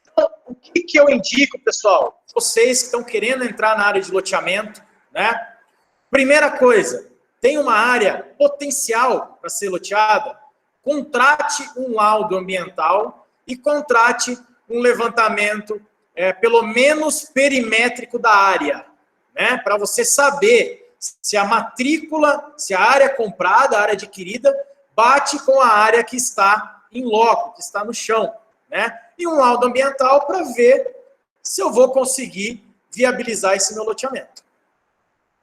Então, o que eu indico, pessoal? Vocês que estão querendo entrar na área de loteamento, né? Primeira coisa, tem uma área potencial para ser loteada, contrate um laudo ambiental e contrate um levantamento, pelo menos perimétrico da área, né? Para você saber se a matrícula, se a área comprada, a área adquirida, bate com a área que está em loco, que está no chão, né? E um laudo ambiental para ver se eu vou conseguir viabilizar esse meu loteamento.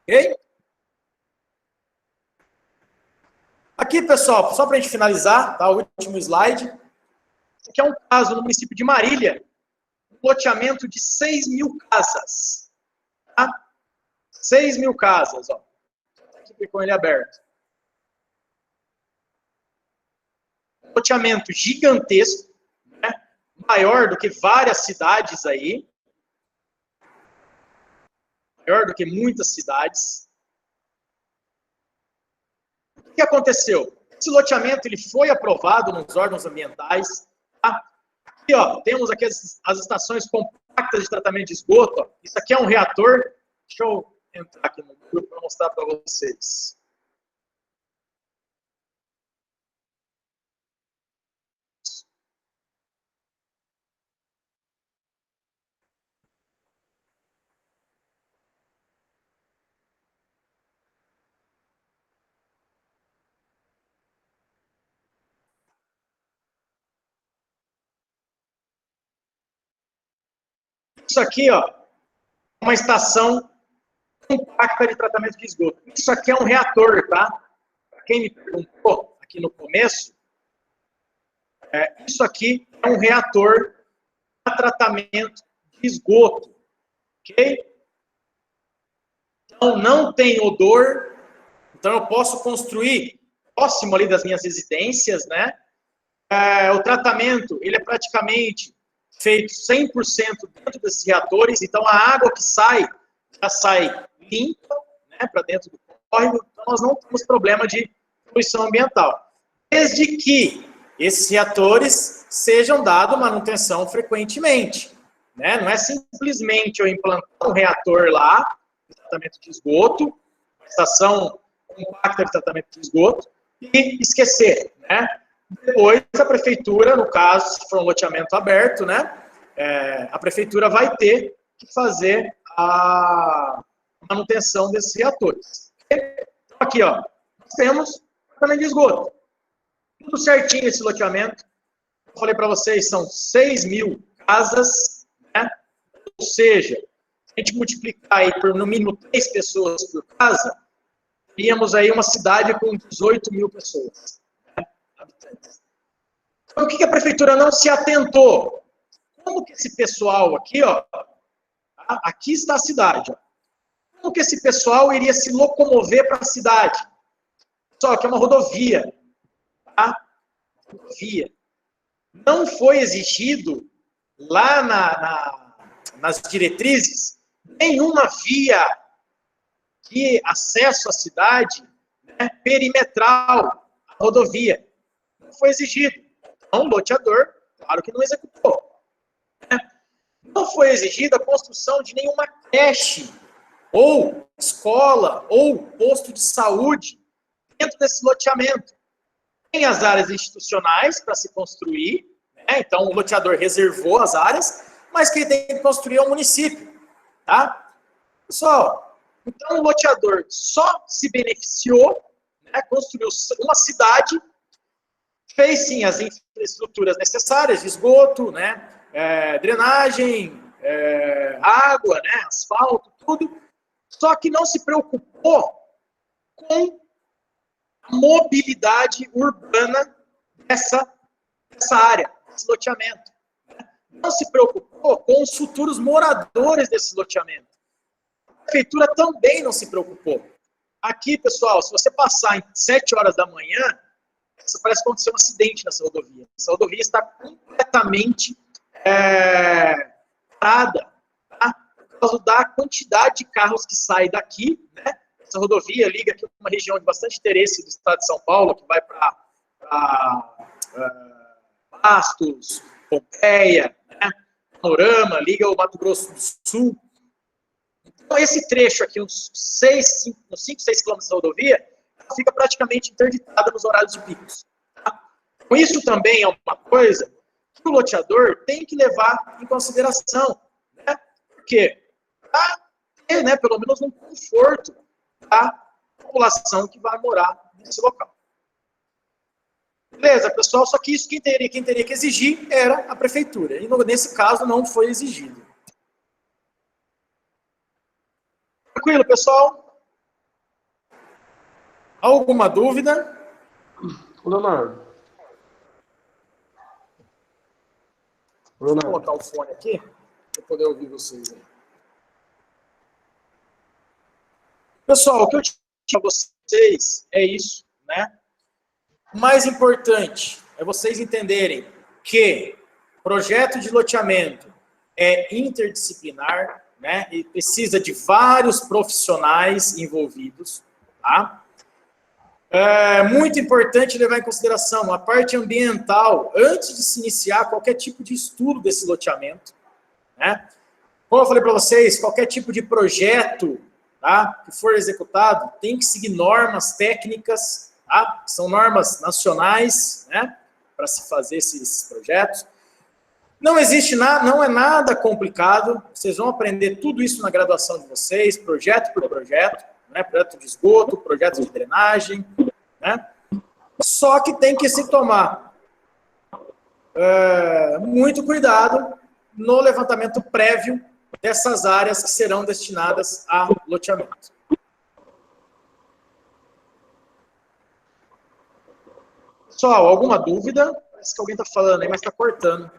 Ok? Aqui, pessoal, só para a gente finalizar, tá? O último slide. Esse aqui é um caso no município de Marília, um loteamento de 6.000 casas. Tá? 6.000 casas, ó. Aqui com ele aberto. Um loteamento gigantesco, né? Maior do que várias cidades aí. Maior do que muitas cidades. O que aconteceu? Esse loteamento ele foi aprovado nos órgãos ambientais. Tá? Aqui, ó, temos aqui as estações compactas de tratamento de esgoto. Ó. Isso aqui é um reator. Deixa eu entrar aqui no grupo para mostrar para vocês. Isso aqui, ó, é uma estação compacta de tratamento de esgoto. Isso aqui é um reator, tá? Para quem me perguntou aqui no começo, isso aqui é um reator para tratamento de esgoto, ok? Então, não tem odor, então eu posso construir próximo ali das minhas residências, né? O tratamento, ele é praticamente feito 100% dentro desses reatores, então a água que sai, já sai limpa, né, para dentro do córrego, então nós não temos problema de poluição ambiental. Desde que esses reatores sejam dados manutenção frequentemente, né? Não é simplesmente eu implantar um reator lá, de tratamento de esgoto, estação compacta de tratamento de esgoto, e esquecer, né? Depois, a prefeitura, no caso, se for um loteamento aberto, né, a prefeitura vai ter que fazer a manutenção desses reatores. Então, aqui, ó, nós temos tratamento de esgoto. Tudo certinho esse loteamento. Eu falei para vocês, são 6.000 casas, né? Ou seja, se a gente multiplicar aí por no mínimo 3 pessoas por casa, teríamos aí uma cidade com 18.000 pessoas. Então, o que a prefeitura não se atentou? Como que esse pessoal aqui, ó, aqui está a cidade, ó. Como que esse pessoal iria se locomover para a cidade? Só que é uma rodovia, tá? Rodovia. Não foi exigido lá nas diretrizes nenhuma via de acesso à cidade, né, perimetral, à rodovia. Não foi exigido. Então, o loteador, claro que não executou. Né? Não foi exigida a construção de nenhuma creche, ou escola, ou posto de saúde dentro desse loteamento. Tem as áreas institucionais para se construir, né? Então o loteador reservou as áreas, mas quem tem que construir é o município. Tá? Pessoal, então o loteador só se beneficiou, né? Construiu uma cidade, fez sim as infraestruturas necessárias, de esgoto, né? Drenagem, água, né? Asfalto, tudo, só que não se preocupou com a mobilidade urbana dessa área, desse loteamento. Não se preocupou com os futuros moradores desse loteamento. A prefeitura também não se preocupou. Aqui, pessoal, se você passar em 7 horas da manhã, parece que aconteceu um acidente nessa rodovia. Essa rodovia está completamente parada, tá? Por causa da quantidade de carros que saem daqui, né? Essa rodovia liga aqui uma região de bastante interesse do estado de São Paulo, que vai para Bastos, Pompeia, né? Panorama, liga o Mato Grosso do Sul. Então, esse trecho aqui, uns 5, 6 quilômetros da rodovia, fica praticamente interditada nos horários de picos. Tá? Então, isso também é uma coisa que o loteador tem que levar em consideração, né? Porque para ter, né, pelo menos um conforto da população que vai morar nesse local. Beleza, pessoal? Só que isso quem teria que exigir era a prefeitura. E nesse caso não foi exigido. Tranquilo, pessoal? Alguma dúvida? Leonardo. Vou colocar o fone aqui para poder ouvir vocês aí. Pessoal, o que eu tinha para vocês é isso, né? O mais importante é vocês entenderem que projeto de loteamento é interdisciplinar, né? E precisa de vários profissionais envolvidos, tá? É muito importante levar em consideração a parte ambiental antes de se iniciar qualquer tipo de estudo desse loteamento, né? Como eu falei para vocês, qualquer tipo de projeto, tá, que for executado tem que seguir normas técnicas, tá? São normas nacionais, né, para se fazer esses projetos. Não existe nada, não é nada complicado. Vocês vão aprender tudo isso na graduação de vocês, projeto por projeto, né? Projeto de esgoto, projeto de drenagem, né? Só que tem que se tomar muito cuidado no levantamento prévio dessas áreas que serão destinadas a loteamento. Pessoal, alguma dúvida? Parece que alguém está falando aí, mas está cortando.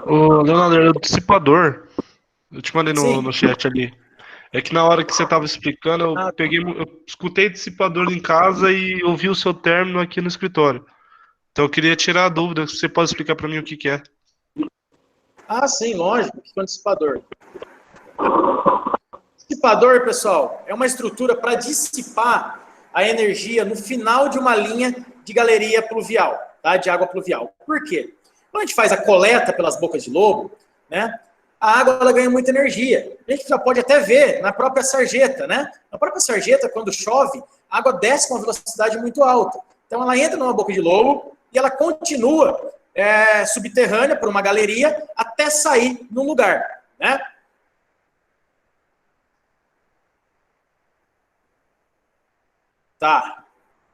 Ô, Leonardo, o dissipador. Eu te mandei Sim. no chat ali. É que na hora que você estava explicando, eu escutei dissipador em casa e ouvi o seu término aqui no escritório. Então eu queria tirar a dúvida, se você pode explicar para mim o que que é. Ah, sim, lógico. O que é um dissipador? Dissipador, pessoal, é uma estrutura para dissipar a energia no final de uma linha de galeria pluvial, tá? De água pluvial. Por quê? Quando a gente faz a coleta pelas bocas de lobo, né? A água ela ganha muita energia. A gente já pode até ver na própria sarjeta, né? Na própria sarjeta, quando chove, a água desce com uma velocidade muito alta. Então ela entra numa boca de lobo e ela continua subterrânea por uma galeria até sair num lugar, né? Tá.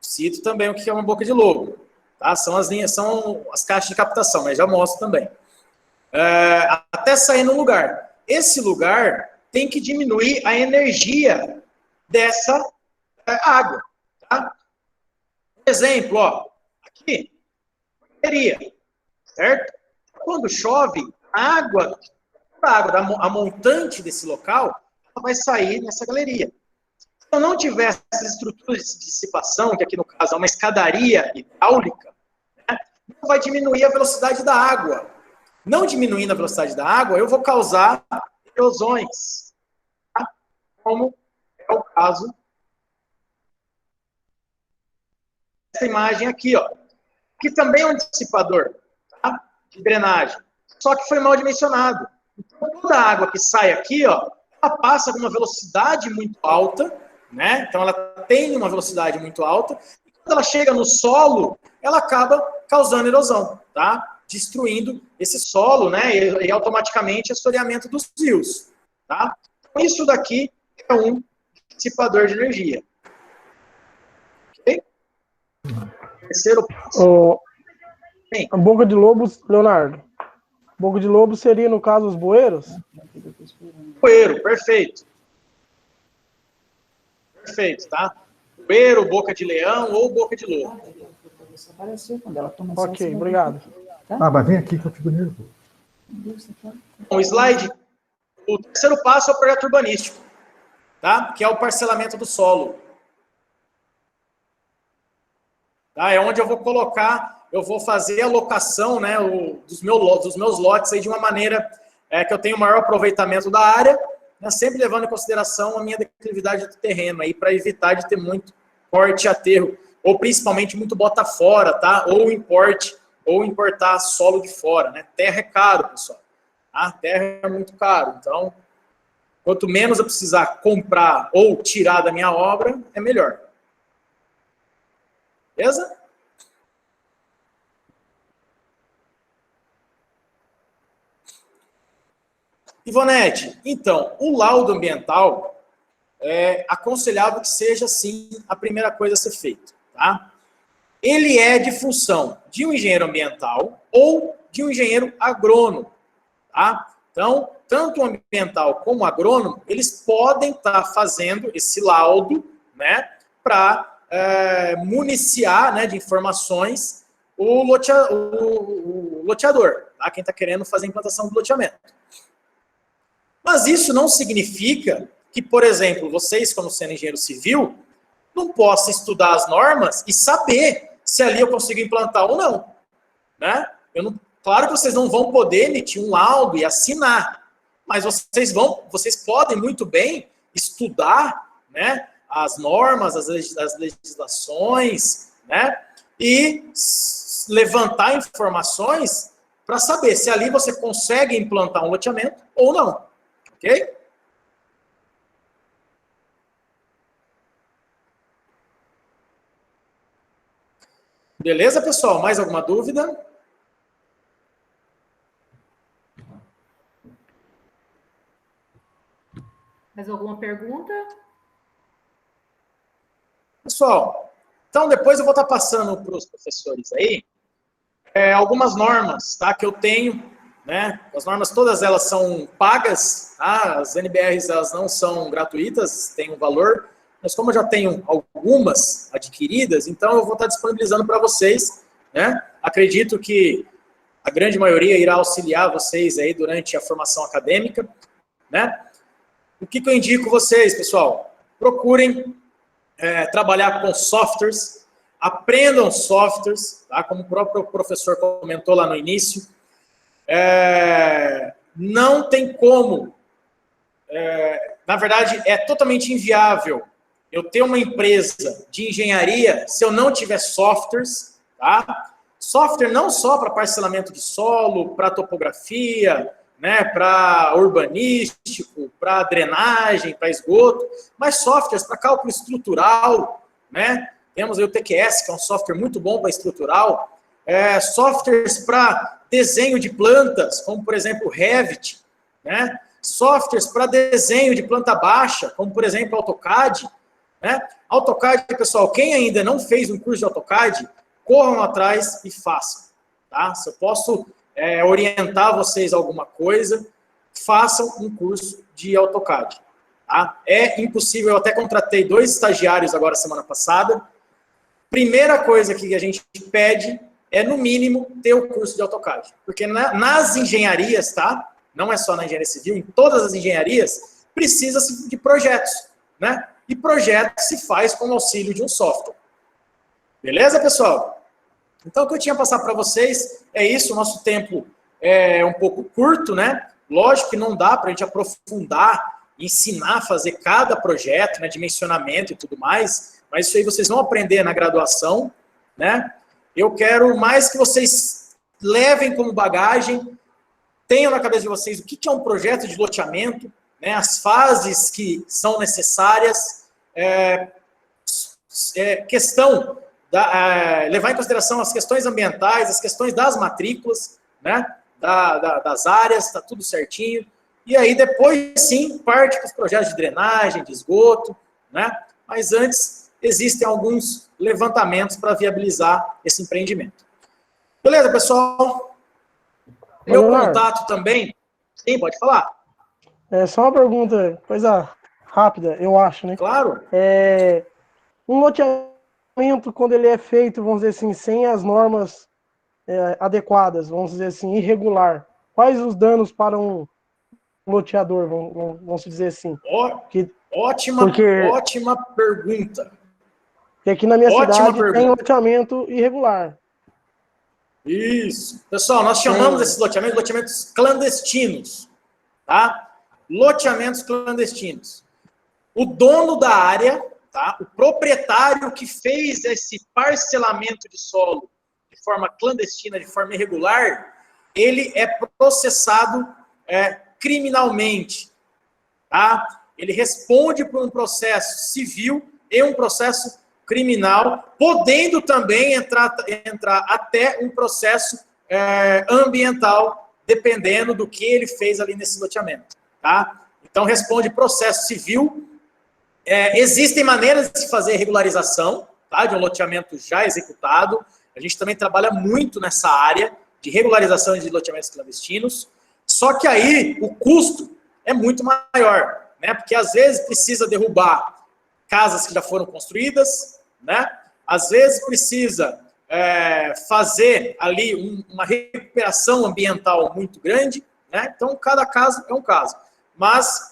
Cito também o que é uma boca de lobo. Tá? São as linhas, são as caixas de captação, mas já mostro também. Até sair no lugar. Esse lugar tem que diminuir a energia dessa água. Tá? Por exemplo, ó, aqui, bateria, certo? Quando chove, a água a montante desse local, ela vai sair nessa galeria. Se eu não tiver essas estruturas de dissipação, que aqui no caso é uma escadaria hidráulica, né, não vai diminuir a velocidade da água. Não diminuindo a velocidade da água, eu vou causar erosões, tá? Como é o caso dessa imagem aqui, ó, que também é um dissipador, tá? De drenagem, só que foi mal dimensionado. Então, toda a água que sai aqui, ó, ela passa com uma velocidade muito alta, né? Então ela tem uma velocidade muito alta, e quando ela chega no solo, ela acaba causando erosão, tá? Destruindo esse solo, né? E automaticamente assoreamento dos rios, tá? Então, isso daqui é um dissipador de energia. Ok? Terceiro passo. A boca de lobo, Leonardo. Boca de lobo seria, no caso, os bueiros? Bueiro, perfeito. Perfeito, tá? Bueiro, boca de leão ou boca de lobo. Ok, obrigado. Mas vem aqui que eu fico nervoso. O slide, o terceiro passo é o projeto urbanístico, tá? Que é o parcelamento do solo. Tá? É onde eu vou colocar, eu vou fazer a locação, né, dos meus lotes aí de uma maneira que eu tenha o maior aproveitamento da área, né, sempre levando em consideração a minha declividade do terreno aí, para evitar de ter muito corte e aterro, ou principalmente muito bota fora, tá? Ou importar solo de fora, né? Terra é caro, pessoal. Tá? Terra é muito caro, então Quanto menos eu precisar comprar ou tirar da minha obra, é melhor. Beleza? Ivonete, então, o laudo ambiental é aconselhável que seja, sim, a primeira coisa a ser feita, tá? Ele é de função de um engenheiro ambiental ou de um engenheiro agrônomo, tá? Então, tanto o ambiental como o agrônomo, eles podem estar fazendo esse laudo, né, para municiar, né, de informações o loteador, tá? Quem está querendo fazer a implantação do loteamento. Mas isso não significa que, por exemplo, vocês, como sendo engenheiro civil, não possam estudar as normas e saber se ali eu consigo implantar ou não, né? Claro que vocês não vão poder emitir um laudo e assinar, mas vocês podem muito bem estudar, né, as normas, as legislações, né, e levantar informações para saber se ali você consegue implantar um loteamento ou não, ok? Beleza, pessoal? Mais alguma dúvida? Mais alguma pergunta? Pessoal, então depois eu vou estar passando para os professores aí algumas normas, tá, que eu tenho, né? As normas todas elas são pagas, tá? As NBRs elas não são gratuitas, têm um valor, mas como eu já tenho algumas adquiridas, então eu vou estar disponibilizando para vocês, né? Acredito que a grande maioria irá auxiliar vocês aí durante a formação acadêmica, né? O que eu indico vocês, pessoal? Procurem trabalhar com softwares, aprendam softwares, tá? Como o próprio professor comentou lá no início. Não tem como, na verdade, é totalmente inviável eu ter uma empresa de engenharia se eu não tiver softwares, tá? Software não só para parcelamento de solo, para topografia, né, para urbanístico, para drenagem, para esgoto, mas softwares para cálculo estrutural, né? Temos aí o TQS, que é um software muito bom para estrutural, softwares para desenho de plantas, como por exemplo o Revit, né? Softwares para desenho de planta baixa, como por exemplo o AutoCAD, né? AutoCAD, pessoal, quem ainda não fez um curso de AutoCAD, corram atrás e façam, tá? Se eu posso orientar vocês a alguma coisa, façam um curso de AutoCAD. Tá? É impossível, eu até contratei 2 estagiários agora semana passada. Primeira coisa que a gente pede é, no mínimo, ter o curso de AutoCAD. Porque nas engenharias, tá? Não é só na engenharia civil, em todas as engenharias, precisa-se de projetos, né? E projeto se faz com o auxílio de um software. Beleza, pessoal? Então, o que eu tinha a passar para vocês é isso. O nosso tempo é um pouco curto, né? Lógico que não dá para a gente aprofundar, ensinar a fazer cada projeto, né? Dimensionamento e tudo mais, mas isso aí vocês vão aprender na graduação, né? Eu quero mais que vocês levem como bagagem, tenham na cabeça de vocês o que é um projeto de loteamento, né? As fases que são necessárias, questão levar em consideração as questões ambientais, as questões das matrículas, né, das áreas, está tudo certinho. E aí depois, sim, parte para os projetos de drenagem, de esgoto, né? Mas antes, existem alguns levantamentos para viabilizar esse empreendimento. Beleza, pessoal? Meu contato também... Sim, pode falar. Só uma pergunta, coisa rápida, eu acho, né? Claro. Um loteamento, quando ele é feito, vamos dizer assim, sem as normas adequadas, vamos dizer assim, irregular, quais os danos para um loteador, vamos dizer assim? Ótima pergunta. Porque aqui na minha cidade tem loteamento irregular. Isso. Pessoal, nós chamamos esses loteamentos clandestinos, tá? Loteamentos clandestinos. O dono da área, tá? O proprietário que fez esse parcelamento de solo de forma clandestina, de forma irregular, ele é processado criminalmente. tá? Ele responde por um processo civil e um processo criminal, podendo também entrar até um processo ambiental, dependendo do que ele fez ali nesse loteamento, tá? Então, responde processo civil. Existem maneiras de se fazer regularização, tá, de um loteamento já executado. A gente também trabalha muito nessa área de regularização de loteamentos clandestinos, só que aí o custo é muito maior, né? Porque às vezes precisa derrubar casas que já foram construídas, né? Às vezes precisa fazer ali uma recuperação ambiental muito grande, né? Então, cada caso é um caso. Mas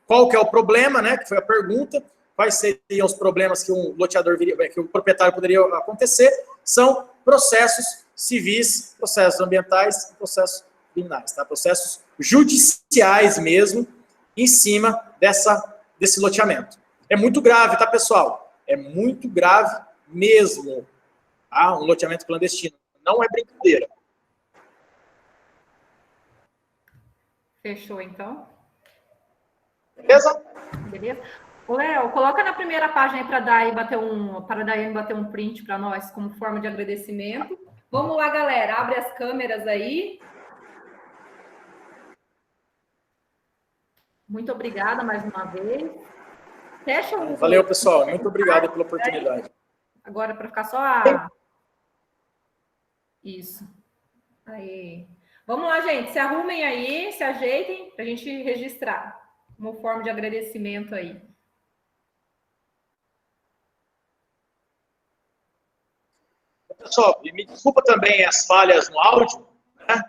qual que é o problema, né? Que foi a pergunta. Quais seriam os problemas que um loteador que o proprietário poderia acontecer? São processos civis, processos ambientais e processos criminais, tá? Processos judiciais mesmo, em cima desse loteamento. É muito grave, tá, pessoal? É muito grave mesmo, tá? Um loteamento clandestino. Não é brincadeira. Fechou, então? Beleza? Beleza? Ô, Léo, coloca na primeira página aí para a Daiane bater um print para nós como forma de agradecimento. Vamos lá, galera. Abre as câmeras aí. Muito obrigada mais uma vez. Fecha o... Valeu, pessoal. Muito obrigado pela oportunidade. Agora, para ficar só a... Isso. Aí. Vamos lá, gente. Se arrumem aí, se ajeitem para a gente registrar como forma de agradecimento aí. Pessoal, me desculpa também as falhas no áudio, né?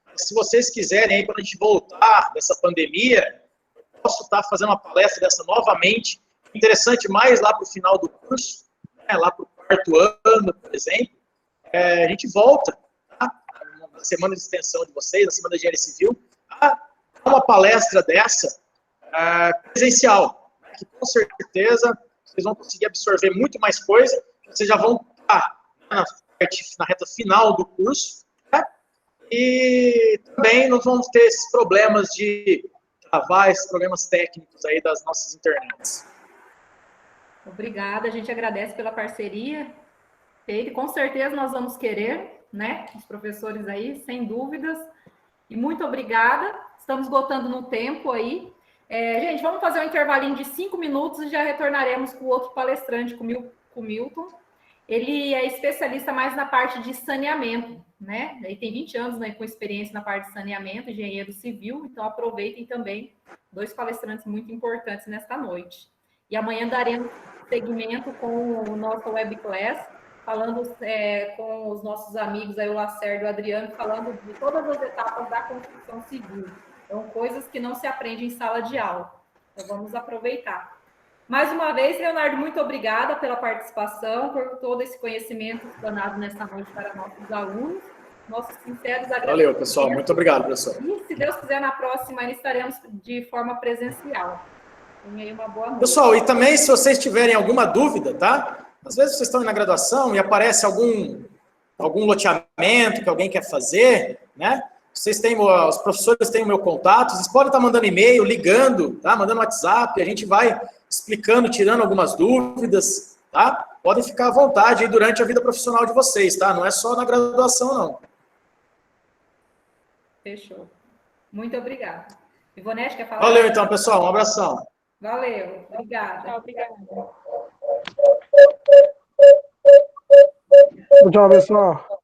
Mas se vocês quiserem, aí, quando a gente voltar dessa pandemia, eu posso estar fazendo uma palestra dessa novamente, interessante mais lá para o final do curso, né? Lá para o 4º ano, por exemplo, a gente volta, tá? Na semana de extensão de vocês, na semana de engenharia civil, a dar uma palestra dessa presencial, né? Que com certeza vocês vão conseguir absorver muito mais coisa, vocês já vão estar na reta final do curso, né? E também não vamos ter esses problemas de travar, esses problemas técnicos aí das nossas internets. Obrigada, a gente agradece pela parceria. Ele, com certeza nós vamos querer, né? Os professores aí, sem dúvidas. E muito obrigada. Estamos esgotando no tempo aí. Gente, vamos fazer um intervalinho de 5 minutos e já retornaremos com o outro palestrante, com o Milton. Ele é especialista mais na parte de saneamento, né? Ele tem 20 anos, né, com experiência na parte de saneamento, engenheiro civil, então aproveitem também 2 palestrantes muito importantes nesta noite. E amanhã daremos segmento com o nosso webclass, falando com os nossos amigos, aí o Lacerda e o Adriano, falando de todas as etapas da construção civil. Então, coisas que não se aprende em sala de aula. Então, vamos aproveitar. Mais uma vez, Leonardo, muito obrigada pela participação, por todo esse conhecimento explanado nesta noite para nossos alunos. Nossos sinceros agradecimentos. Valeu, pessoal. Muito obrigado, professor. E, se Deus quiser, na próxima ainda estaremos de forma presencial. Tenha aí uma boa noite. Pessoal, e também, se vocês tiverem alguma dúvida, tá? Às vezes vocês estão na graduação e aparece algum loteamento que alguém quer fazer, né? Os professores têm o meu contato, vocês podem estar mandando e-mail, ligando, tá? Mandando WhatsApp, a gente vai explicando, tirando algumas dúvidas, tá? Podem ficar à vontade aí durante a vida profissional de vocês, tá? Não é só na graduação, não. Fechou. Muito obrigada. Ivonete, quer falar? Valeu, então, pessoal. Um abração. Valeu. Obrigada. Obrigada. Tchau, pessoal.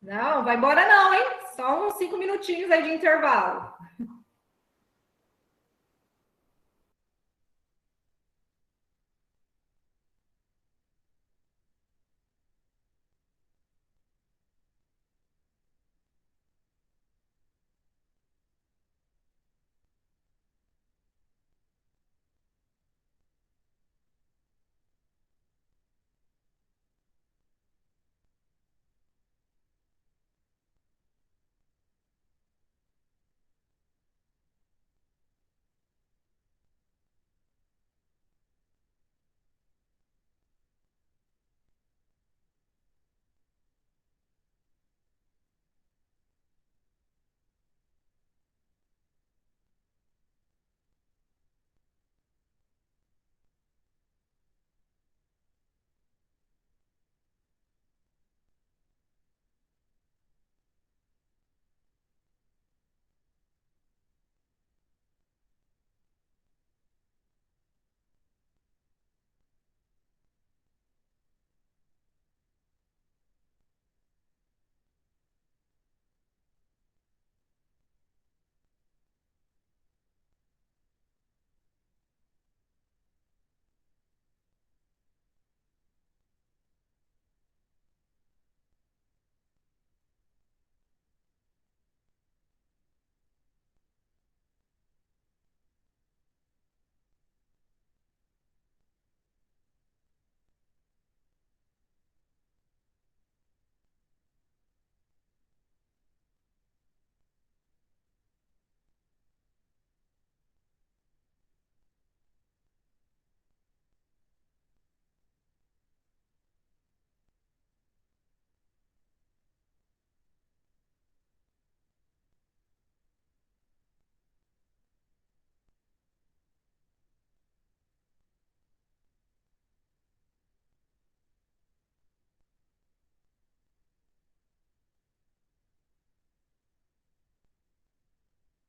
Não, vai embora não, hein? Só uns 5 minutinhos aí de intervalo.